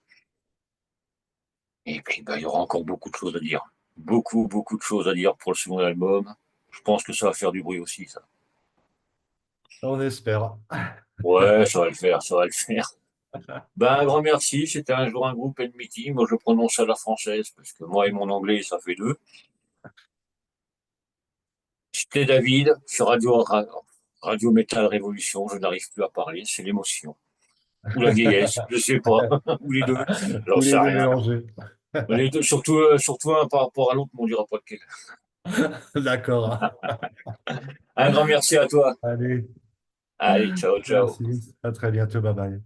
Et puis, bah, il y aura encore beaucoup de choses à dire. Beaucoup, beaucoup de choses à dire pour le second album. Je pense que ça va faire du bruit aussi, ça. On espère. Ouais, ça va le faire, ça va le faire. Ben, un grand merci. C'était un jour un groupe Enmity. Moi, je prononce à la française parce que moi et mon anglais, ça fait deux. C'était David sur Radio Metal Révolution. Je n'arrive plus à parler. C'est l'émotion. Ou la vieillesse. Je sais pas. Ou les deux. J'en Ou sais les deux rien. mélangés. Les deux, surtout un par rapport à l'autre, mais on dira pas lequel. D'accord. Un grand merci à toi. Allez, Allez, ciao, ciao. merci, Vince. À très bientôt. Bye bye.